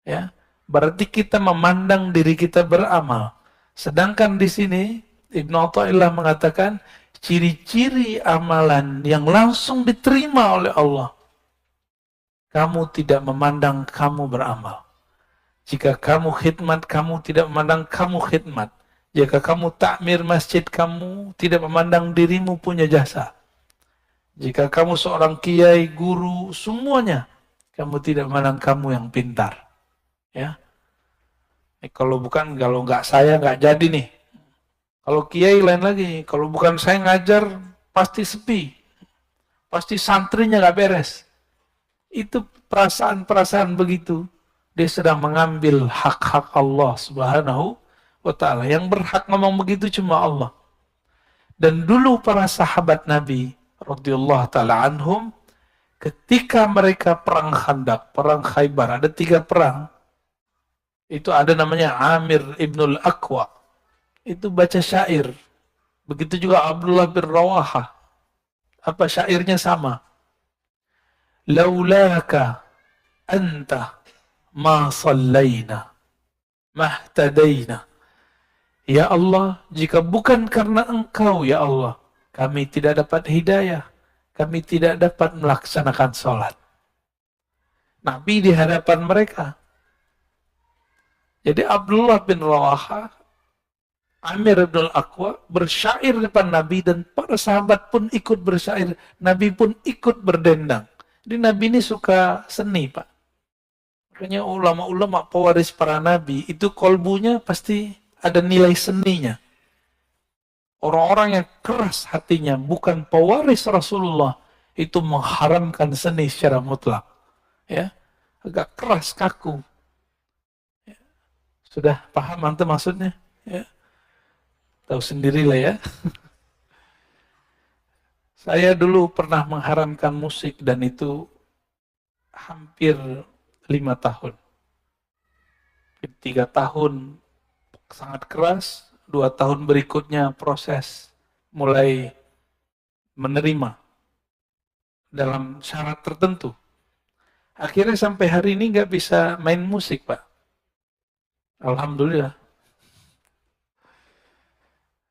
Ya, berarti kita memandang diri kita beramal. Sedangkan di sini Ibnu Athaillah mengatakan ciri-ciri amalan yang langsung diterima oleh Allah. Kamu tidak memandang kamu beramal. Jika kamu khidmat, kamu tidak memandang kamu khidmat. Jika kamu takmir masjid, kamu tidak memandang dirimu punya jasa. Jika kamu seorang kiai, guru, semuanya, kamu tidak memandang kamu yang pintar. Ya, kalau nggak saya nggak jadi nih. Kalau kiai lain lagi, kalau bukan saya ngajar pasti sepi, pasti santrinya nggak beres. Itu perasaan-perasaan begitu. Dia sedang mengambil hak-hak Allah Subhanahu wa Ta'ala. Yang berhak ngomong begitu cuma Allah. Dan dulu para sahabat Nabi radhiyallahu ta'ala anhum, ketika mereka perang Khandaq, perang Khaybar, ada 3 perang. Itu ada namanya Amir ibnul Aqwa. Itu baca syair. Begitu juga Abdullah bin Rawaha. Apa syairnya sama? Laulaka anta ma sallayna mahtadaina. Ya Allah, jika bukan karena Engkau ya Allah, kami tidak dapat hidayah. Kami tidak dapat melaksanakan sholat. Nabi di hadapan mereka. Jadi Abdullah bin Rawaha, Amir ibn al-Aqwa bersyair depan Nabi, dan para sahabat pun ikut bersyair. Nabi pun ikut berdendang. Jadi Nabi ini suka seni, Pak. Makanya ulama-ulama pewaris para Nabi, itu kolbunya pasti ada nilai seninya. Orang-orang yang keras hatinya, bukan pewaris Rasulullah, itu mengharamkan seni secara mutlak. Ya, agak keras, kaku. Ya. Sudah paham antum maksudnya? Ya. Tahu sendirilah ya. Saya dulu pernah mengharamkan musik, dan itu hampir 5 tahun. 3 tahun sangat keras, 2 tahun berikutnya proses mulai menerima dalam syarat tertentu. Akhirnya sampai hari ini nggak bisa main musik, Pak. Alhamdulillah.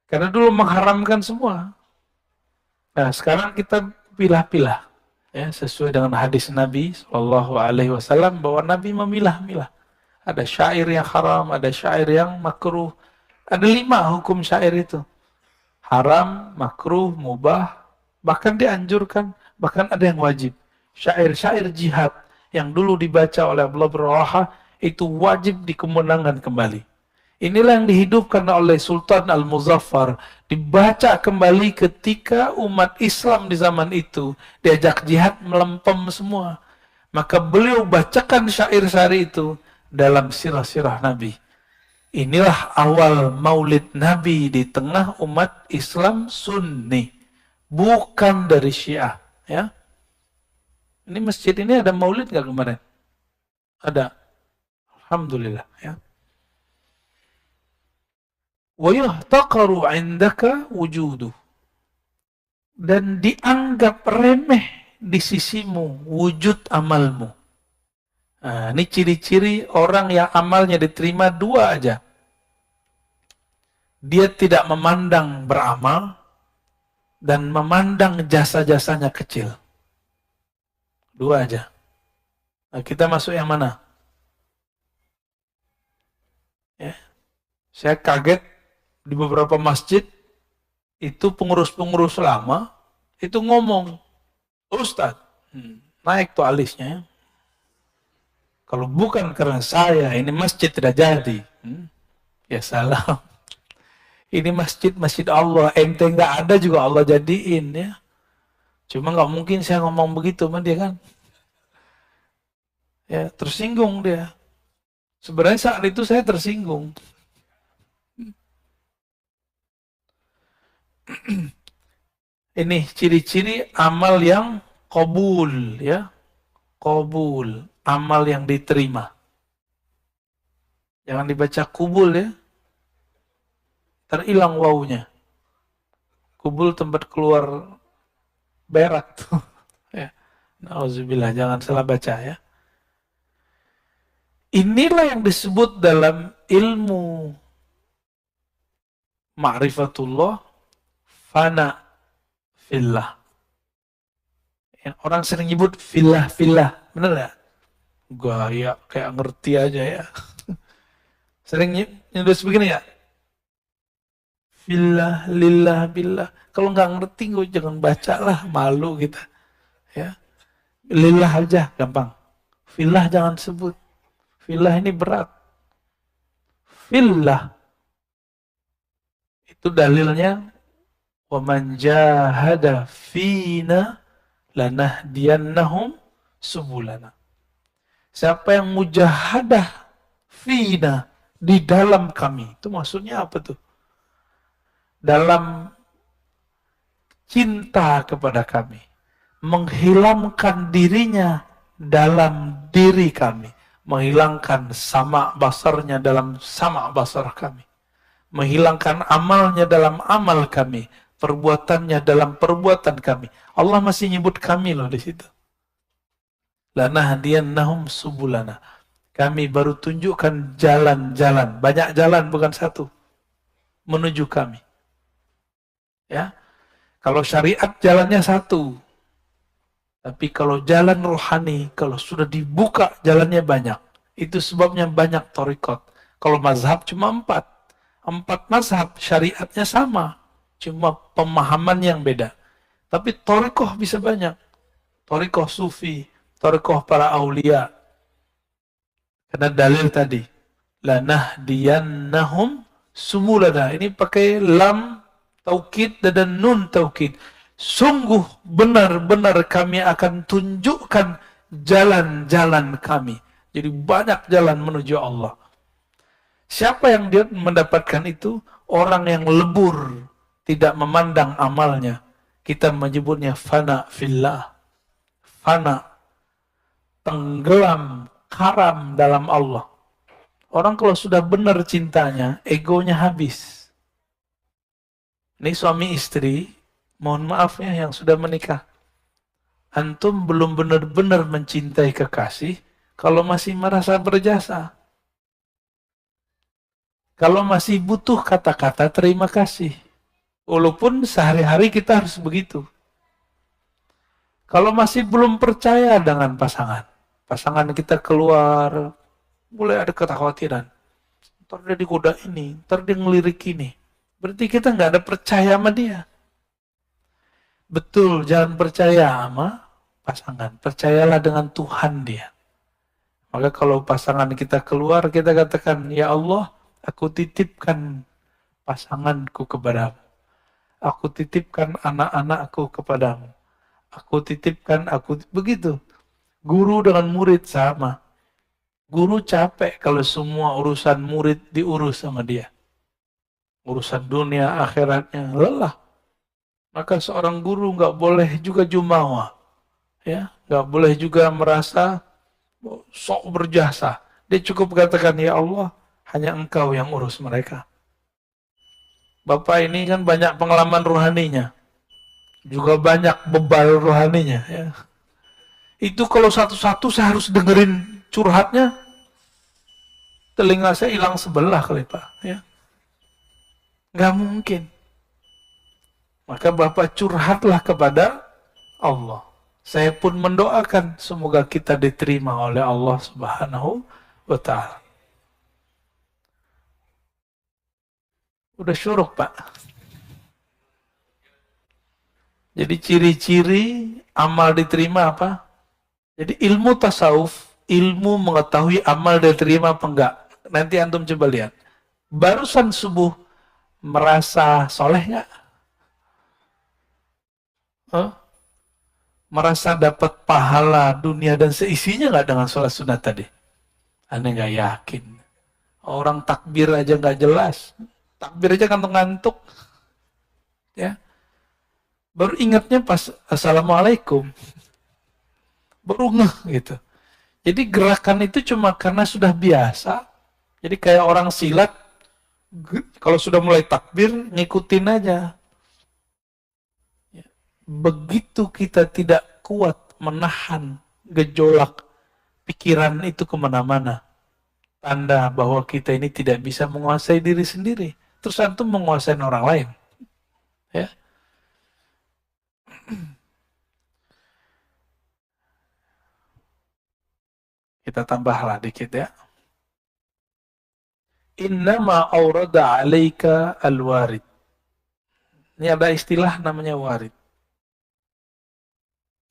Karena dulu mengharamkan semua. Nah, sekarang kita pilah-pilah, ya, sesuai dengan hadis Nabi Shallallahu Alaihi Wasallam bahwa Nabi memilah-milah. Ada syair yang haram, ada syair yang makruh. Ada 5 hukum syair itu: haram, makruh, mubah, bahkan dianjurkan, bahkan ada yang wajib. Syair-syair jihad yang dulu dibaca oleh Abdullah bin Rawaha itu wajib dikemenangan kembali. Inilah yang dihidupkan oleh Sultan Al-Muzaffar, dibaca kembali ketika umat Islam di zaman itu diajak jihad melempem semua. Maka beliau bacakan syair-syair itu, dalam sirah-sirah Nabi. Inilah awal maulid Nabi di tengah umat Islam Sunni, bukan dari Syiah. Ya, ini masjid ini ada maulid nggak kemarin? Ada. Alhamdulillah. Ya. Wa yuhtaqaru 'indaka wujuduh. Dan dianggap remeh di sisimu wujud amalmu. Nah, ini ciri-ciri orang yang amalnya diterima dua aja. Dia tidak memandang beramal dan memandang jasa-jasanya kecil. Dua aja. Nah, kita masuk yang mana? Ya. Saya kaget di beberapa masjid itu pengurus-pengurus lama itu ngomong, Ustadz, naik tuh alisnya. Kalau bukan karena saya, ini masjid tidak jadi. Ya salah. Ini masjid Allah, ente nggak ada juga Allah jadiin ya. Cuma nggak mungkin saya ngomong begitu sama dia kan. Ya tersinggung dia. Sebenarnya saat itu saya tersinggung. Ini ciri-ciri amal yang qabul ya. Qabul, amal yang diterima. Jangan dibaca kubul ya. Terhilang wawunya. Kubul tempat keluar berak tuh. Ya. Nauzubillah, jangan salah baca ya. Inilah yang disebut dalam ilmu ma'rifatullah fana fillah. Yang orang sering nyebut fillah, bener gak? Gaya kayak ngerti aja ya. Sering nyebut begini ya. Fillah, lillah, billah. Kalau nggak ngerti, gue jangan baca lah, malu kita. Ya, lillah aja, gampang. Fillah jangan sebut. Fillah ini berat. Fillah itu dalilnya, wa man jahada fina lanahdiyannahum subulana. Siapa yang mujahadah fina di dalam kami, itu maksudnya apa tuh? Dalam cinta kepada kami, menghilangkan dirinya dalam diri kami, menghilangkan sama basarnya dalam sama basar kami, menghilangkan amalnya dalam amal kami, perbuatannya dalam perbuatan kami. Allah masih nyebut kami loh di situ. Lanahdiyannahum subulana. Kami baru tunjukkan jalan-jalan, banyak jalan bukan satu, menuju kami. Ya, kalau syariat jalannya satu, tapi kalau jalan rohani, kalau sudah dibuka jalannya banyak. Itu sebabnya banyak thariqat. Kalau mazhab cuma 4 mazhab, syariatnya sama, cuma pemahaman yang beda. Tapi thariqah bisa banyak. Thariqah sufi, thariqah para aulia. Karena dalil tadi, lanahdiyannahum sumulana. Ini pakai lam taukid dan nun taukid. Sungguh benar-benar kami akan tunjukkan jalan-jalan kami. Jadi banyak jalan menuju Allah. Siapa yang dia mendapatkan itu? Orang yang lebur, tidak memandang amalnya. Kita menyebutnya fana fillah. Fana, tenggelam, karam dalam Allah. Orang kalau sudah benar cintanya, egonya habis. Ini suami istri, mohon maaf ya yang sudah menikah. Antum belum benar-benar mencintai kekasih kalau masih merasa berjasa. Kalau masih butuh kata-kata terima kasih. Walaupun sehari-hari kita harus begitu. Kalau masih belum percaya dengan pasangan kita keluar, mulai ada kekhawatiran. Ntar dia digoda ini, ntar dia ngelirik ini. Berarti kita nggak ada percaya sama dia. Betul, jangan percaya sama pasangan. Percayalah dengan Tuhan dia. Maka kalau pasangan kita keluar, kita katakan, ya Allah, aku titipkan pasanganku kepadamu. Aku titipkan anak-anakku kepadamu. Aku titipkan, begitu. Guru dengan murid sama. Guru capek kalau semua urusan murid diurus sama dia. Urusan dunia akhiratnya lelah. Maka seorang guru nggak boleh juga jumawa, ya, nggak boleh juga merasa sok berjasa. Dia cukup katakan, ya Allah, hanya Engkau yang urus mereka. Bapak ini kan banyak pengalaman rohaninya, juga banyak bebal rohaninya. Ya. Itu kalau satu-satu saya harus dengerin curhatnya, telinga saya hilang sebelah kali Pak. Ya. Nggak mungkin. Maka Bapak curhatlah kepada Allah. Saya pun mendoakan semoga kita diterima oleh Allah Subhanahu wa Ta'ala. Udah syuruk Pak. Jadi ciri-ciri amal diterima apa? Jadi ilmu tasawuf, ilmu mengetahui amal diterima apa enggak. Nanti antum coba lihat. Barusan subuh merasa soleh nggak? Huh? Merasa dapat pahala dunia dan seisinya nggak dengan sholat sunat tadi? Anda nggak yakin. Orang takbir aja nggak jelas. Takbir aja ngantuk-ngantuk. Ya. Baru ingatnya pas Assalamualaikum. Baru ngeh gitu. Jadi gerakan itu cuma karena sudah biasa. Jadi kayak orang silat, kalau sudah mulai takbir, ngikutin aja. Begitu kita tidak kuat menahan gejolak pikiran itu kemana-mana, tanda bahwa kita ini tidak bisa menguasai diri sendiri. Terus antum menguasai orang lain. Ya. Kita tambahlah dikit ya. Innama aurada alaika al-warid. Ini ada istilah namanya warid.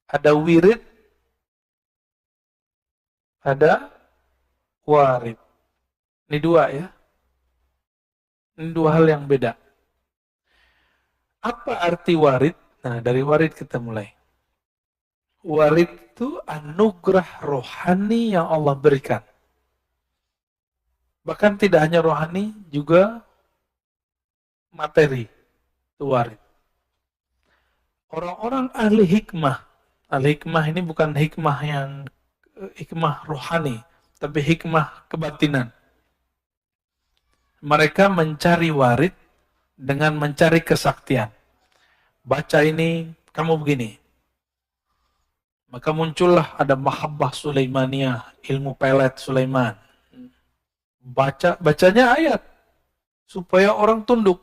Ada wirid, ada warid. Ini dua ya. Ini dua hal yang beda. Apa arti warid? Nah, dari warid kita mulai. Warid itu anugerah rohani yang Allah berikan. Bahkan tidak hanya rohani, juga materi. Itu warid. Orang-orang ahli hikmah. Ahli hikmah ini bukan hikmah yang hikmah rohani, tapi hikmah kebatinan. Mereka mencari warid dengan mencari kesaktian. Baca ini, kamu begini. Maka muncullah ada mahabbah Sulaimaniyah, ilmu pelet Sulaiman. Bacanya ayat supaya orang tunduk.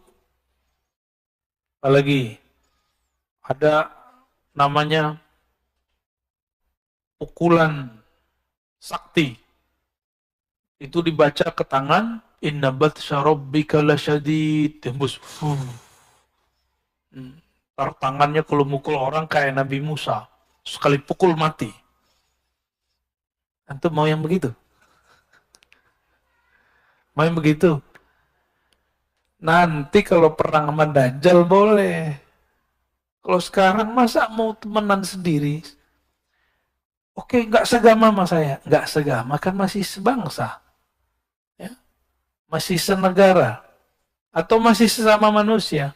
Apalagi ada namanya pukulan sakti. Itu dibaca ke tangan, inna batsya rabbika lasyadid, tembus. Taruh tangannya kalau mukul orang kayak Nabi Musa. Sekali pukul mati. Antum mau yang begitu? Mau yang begitu? Nanti kalau perang sama Dajjal boleh. Kalau sekarang masa mau temenan sendiri? Oke, nggak segama sama saya. Nggak segama, kan masih sebangsa. Ya? Masih senegara. Atau masih sesama manusia.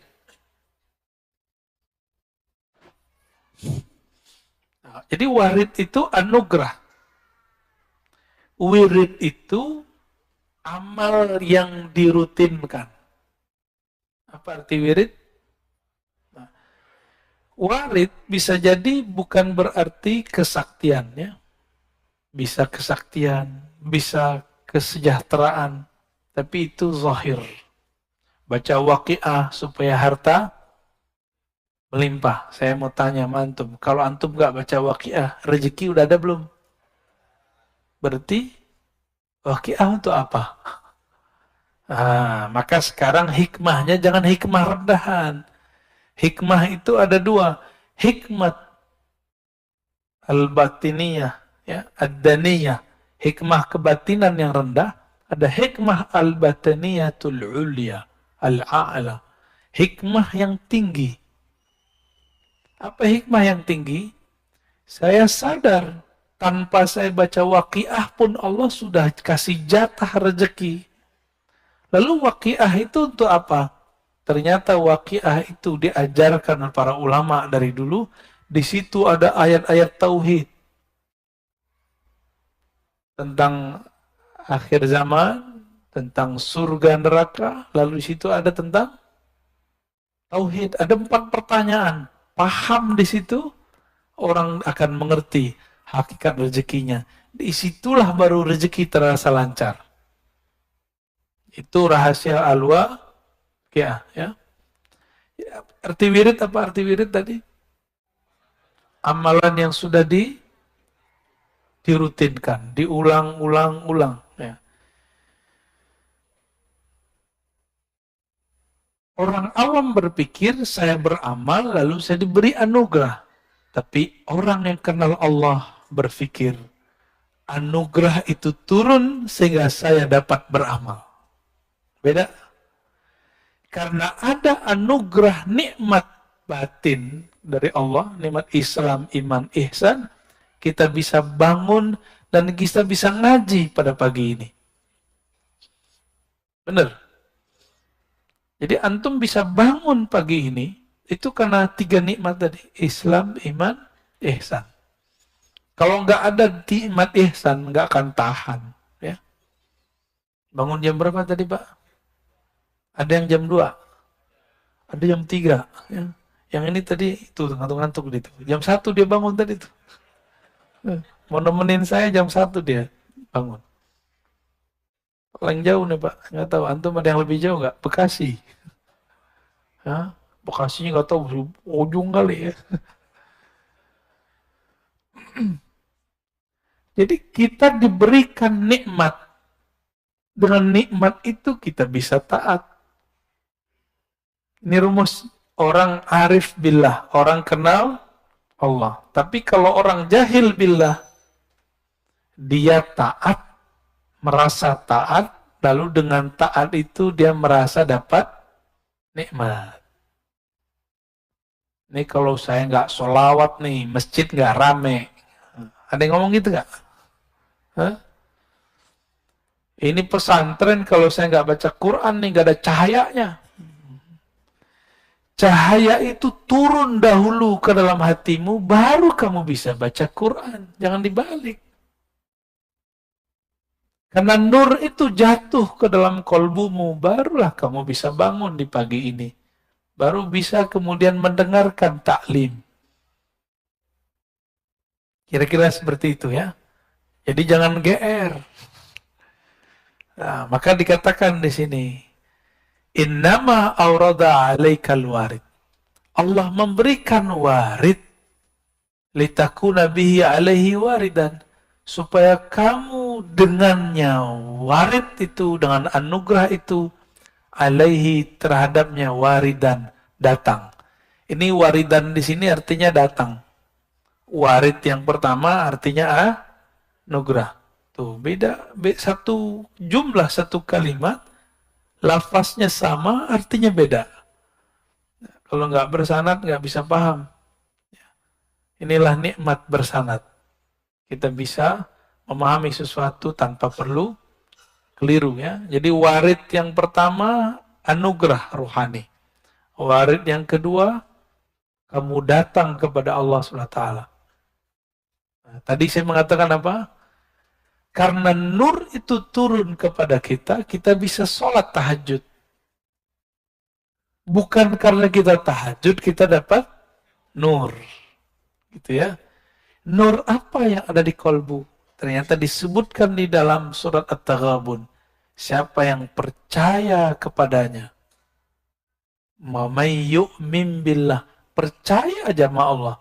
Jadi warid itu anugerah. Wirid itu amal yang dirutinkan. Apa arti wirid? Nah, warid bisa jadi bukan berarti kesaktian, ya. Bisa kesaktian, bisa kesejahteraan, tapi itu zahir. Baca waqiah supaya harta melimpah. Saya mau tanya sama antum, kalau antum nggak baca waqiah, rezeki udah ada belum? Berarti waqiah untuk apa? Maka sekarang hikmahnya jangan hikmah rendahan. Hikmah itu ada dua. Hikmat al-batiniyah, ya, ad-daniyah. Hikmah kebatinan yang rendah. Ada hikmah al-batiniyatul ulya, al-a'la. Hikmah yang tinggi. Apa hikmah yang tinggi? Saya sadar Tanpa saya baca Waqiah pun Allah sudah kasih jatah rezeki. Lalu Waqiah itu untuk apa? Ternyata Waqiah itu diajarkan oleh para ulama dari dulu. Di situ ada ayat-ayat tauhid tentang akhir zaman, tentang surga neraka, lalu di situ ada tentang tauhid. Ada 4 pertanyaan. Paham di situ, orang akan mengerti hakikat rezekinya. Disitulah baru rezeki terasa lancar. Itu rahasia alwa ya. Arti wirid apa arti wirid tadi? Amalan yang sudah dirutinkan, diulang-ulang-ulang. Ya. Orang awam berpikir saya beramal lalu saya diberi anugerah. Tapi orang yang kenal Allah berpikir anugerah itu turun sehingga saya dapat beramal. Beda. Karena ada anugerah nikmat batin dari Allah, nikmat Islam, iman, ihsan, kita bisa bangun dan kita bisa ngaji pada pagi ini. Benar. Jadi antum bisa bangun pagi ini, itu karena 3 nikmat tadi. Islam, iman, ihsan. Kalau nggak ada nikmat ihsan, nggak akan tahan. Ya. Bangun jam berapa tadi Pak? Ada yang jam 2, ada jam 3. Ya. Yang ini tadi itu ngantuk-ngantuk gitu. Jam 1 dia bangun tadi tuh. Mau nemenin saya jam 1 dia bangun. Paling jauh nih Pak, nggak tahu. Antum ada yang lebih jauh nggak? Bekasi. Hah? Bekasinya nggak tahu, ujung kali ya. Jadi kita diberikan nikmat. Dengan nikmat itu kita bisa taat. Ini rumus orang arif billah, orang kenal Allah. Tapi kalau orang jahil billah, dia taat, merasa taat, lalu dengan taat itu dia merasa dapat nikmat. Ini kalau saya nggak sholawat nih, masjid nggak rame. Ada yang ngomong gitu nggak? Hah? Ini pesantren kalau saya nggak baca Quran nih, nggak ada cahayanya. Cahaya itu turun dahulu ke dalam hatimu, baru kamu bisa baca Quran. Jangan dibalik. Karena nur itu jatuh ke dalam kolbumu, barulah kamu bisa bangun di pagi ini. Baru bisa kemudian mendengarkan taklim. Kira-kira seperti itu ya. Jadi jangan GR. Nah, maka dikatakan di sini, innama aurada alaikal warid. Allah memberikan warid litakuna bihi alaihi waridan, supaya kamu dengannya warid itu, dengan anugerah itu, alaihi terhadapnya waridan, datang. Ini waridan di sini artinya datang. Warid yang pertama artinya anugerah. Tuh, beda satu jumlah, satu kalimat, lafaznya sama, artinya beda. Kalau nggak bersanad, nggak bisa paham. Inilah nikmat bersanad. Kita bisa memahami sesuatu tanpa perlu keliru ya. Jadi warid yang pertama, anugerah rohani. Warid yang kedua, kamu datang kepada Allah SWT. Nah, tadi saya mengatakan apa? Karena nur itu turun kepada kita, kita bisa sholat tahajud. Bukan karena kita tahajud, kita dapat nur. Gitu ya. Nur apa yang ada di kolbu? Ternyata disebutkan di dalam surat At-Taghabun. Siapa yang percaya kepadanya. May yu'min billah. Percaya aja sama Allah.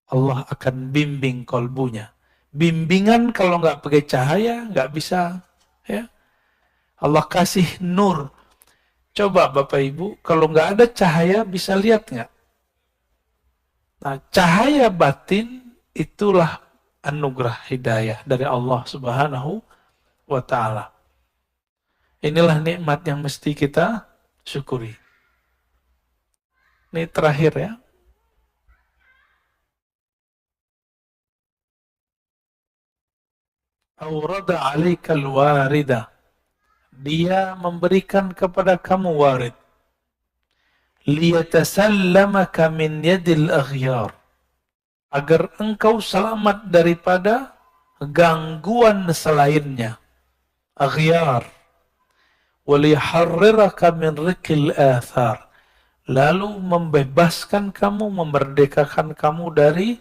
Allah akan bimbing kolbunya. Bimbingan kalau nggak pakai cahaya, nggak bisa. Ya. Allah kasih nur. Coba Bapak Ibu, kalau nggak ada cahaya, bisa lihat nggak? Nah, cahaya batin itulah anugerah hidayah dari Allah Subhanahu wa Ta'ala. Inilah nikmat yang mesti kita syukuri. Ini terakhir ya. Awrada 'alaikal warida. Dia memberikan kepada kamu warid. Liyatasallamaka min yadil aghyar. Agar engkau selamat daripada gangguan selainnya. Aghyar. Waliharriraka min rikil athar. Lalu membebaskan kamu, memerdekakan kamu dari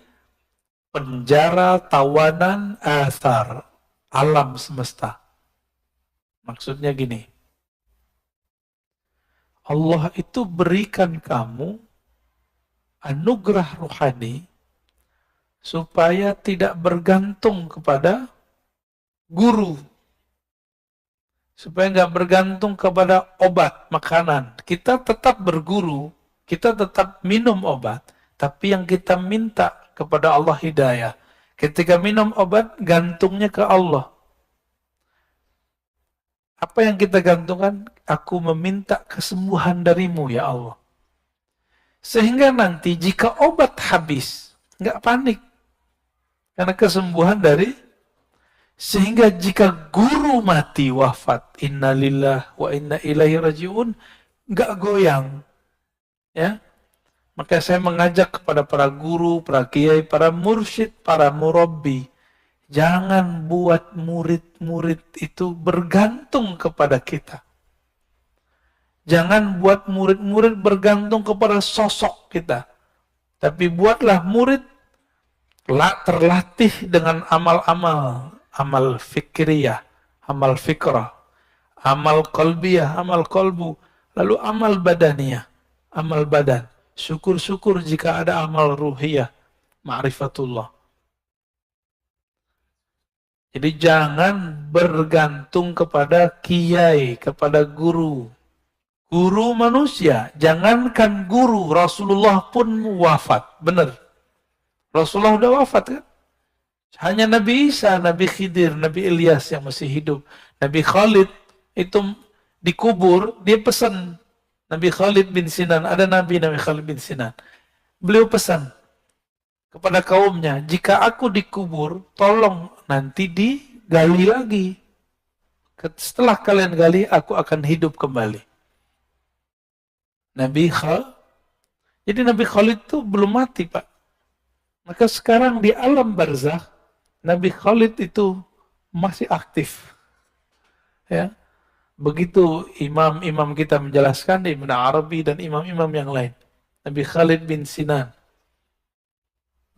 penjara, tawanan, athar. Alam semesta. Maksudnya gini. Allah itu berikan kamu anugerah rohani supaya tidak bergantung kepada guru, supaya nggak bergantung kepada obat, makanan. Kita tetap berguru, kita tetap minum obat, tapi yang kita minta kepada Allah hidayah. Ketika minum obat, gantungnya ke Allah. Apa yang kita gantungkan? Aku meminta kesembuhan darimu ya Allah. Sehingga nanti jika obat habis, nggak panik. Karena kesembuhan dari, sehingga jika guru mati wafat, innalillah wa inna ilaihi rajiun, nggak goyang. Ya, maka saya mengajak kepada para guru, para kiai, para mursyid, para murabbi, jangan buat murid-murid itu bergantung kepada kita. Jangan buat murid-murid bergantung kepada sosok kita. Tapi buatlah murid terlatih dengan amal-amal. Amal fikriyah, amal fikrah, amal qalbiyah, amal qalbu. Lalu amal badaniyah, amal badan. Syukur-syukur jika ada amal ruhiyah, ma'rifatullah. Jadi jangan bergantung kepada kiai, kepada guru. Guru manusia, jangankan guru, Rasulullah pun wafat. Benar. Rasulullah udah wafat kan? Hanya Nabi Isa, Nabi Khidir, Nabi Ilyas yang masih hidup. Nabi Khalid itu dikubur, dia pesan. Nabi Khalid bin Sinan, ada Nabi Khalid bin Sinan. Beliau pesan kepada kaumnya, jika aku dikubur, tolong nanti digali lagi. Setelah kalian gali, aku akan hidup kembali. Nabi Khalid. Jadi Nabi Khalid itu belum mati, Pak. Maka sekarang di alam barzakh, Nabi Khalid itu masih aktif. Ya. Begitu imam-imam kita menjelaskan, Ibn Arabi dan imam-imam yang lain. Nabi Khalid bin Sinan.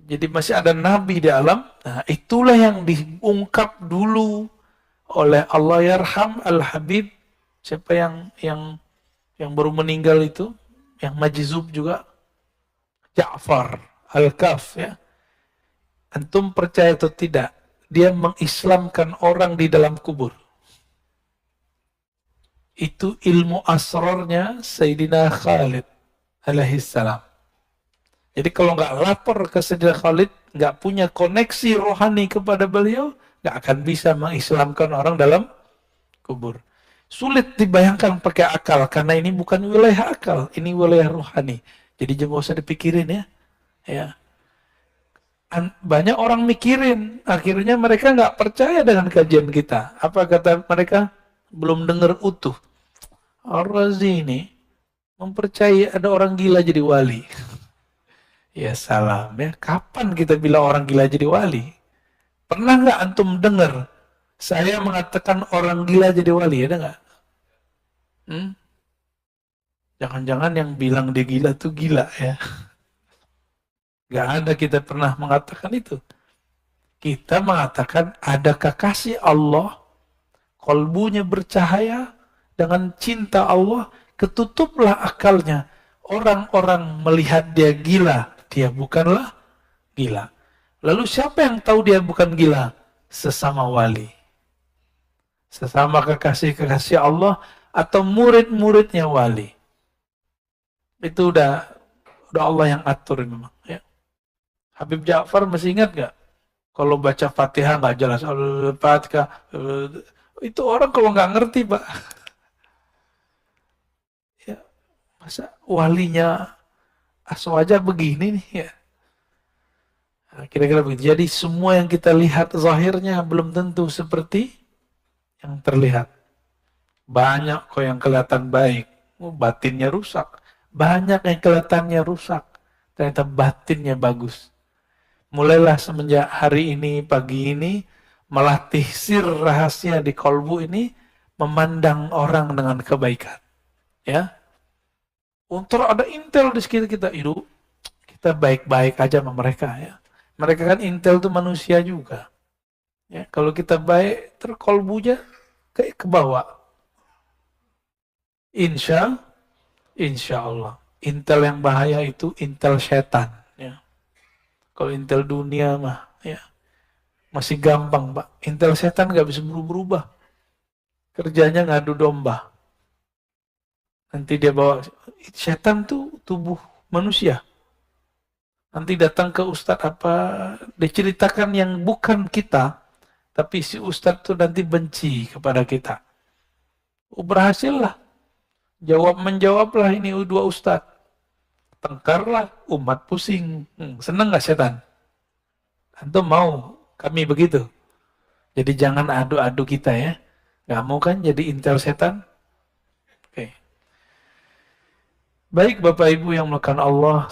Jadi masih ada Nabi di alam. Nah, itulah yang diungkap dulu oleh Allah yarham al-Habib. Siapa yang baru meninggal itu, yang majzub juga, Ja'far al-Kaf, ya. Antum percaya atau tidak, dia mengislamkan orang di dalam kubur. Itu ilmu asrarnya Sayyidina Khalid alaihissalam. Jadi kalau nggak lapor ke Sayyidina Khalid, nggak punya koneksi rohani kepada beliau, nggak akan bisa mengislamkan orang dalam kubur. Sulit dibayangkan pakai akal, karena ini bukan wilayah akal, ini wilayah rohani. Jadi jangan usah dipikirin ya. Ya. Banyak orang mikirin, akhirnya mereka nggak percaya dengan kajian kita. Apa kata mereka? Belum dengar utuh. Ar-Razi ini mempercayai ada orang gila jadi wali. Ya salam ya. Kapan kita bilang orang gila jadi wali? Pernah nggak antum dengar saya mengatakan orang gila jadi wali? Ada nggak? Jangan-jangan yang bilang dia gila tuh gila ya. Gak ada kita pernah mengatakan itu. Kita mengatakan ada kekasih Allah, kolbunya bercahaya, dengan cinta Allah, ketutuplah akalnya. Orang-orang melihat dia gila, dia bukanlah gila. Lalu siapa yang tahu dia bukan gila? Sesama wali. Sesama kekasih-kekasih Allah atau murid-muridnya wali. Itu udah Allah yang atur memang. Ya. Habib Ja'far masih ingat gak? Kalau baca Fatihah nggak jelas, Al-Fatihah, itu orang kalau nggak ngerti, Pak. Ya, masa walinya aswaja begini nih ya. Nah, kira-kira begitu. Jadi semua yang kita lihat zahirnya belum tentu seperti yang terlihat. Banyak kok yang kelihatan baik, batinnya rusak. Banyak yang kelihatannya rusak, ternyata batinnya bagus. Mulailah semenjak hari ini, pagi ini, melatih sir rahasia di kolbu ini, memandang orang dengan kebaikan. Ya, untuk ada intel di sekitar kita itu, kita baik-baik aja sama mereka ya. Mereka kan intel itu manusia juga. Ya, kalau kita baik, terkolbunya kayak ke bawah. Insya, insya Allah. Intel yang bahaya itu intel setan. Ya. Kalau intel dunia mah, ya masih gampang Pak. Intel setan nggak bisa berubah. Kerjanya ngadu domba. Nanti dia bawa, setan tuh tubuh manusia. Nanti datang ke ustadz apa, diceritakan yang bukan kita, tapi si ustadz tuh nanti benci kepada kita. Berhasil lah. Menjawablah ini dua ustadz. Tengkarlah, umat pusing. Seneng gak setan? Antum mau kami begitu? Jadi jangan adu-adu kita ya. Gak mau kan jadi intel setan? Oke. Baik Bapak Ibu yang melakukan Allah,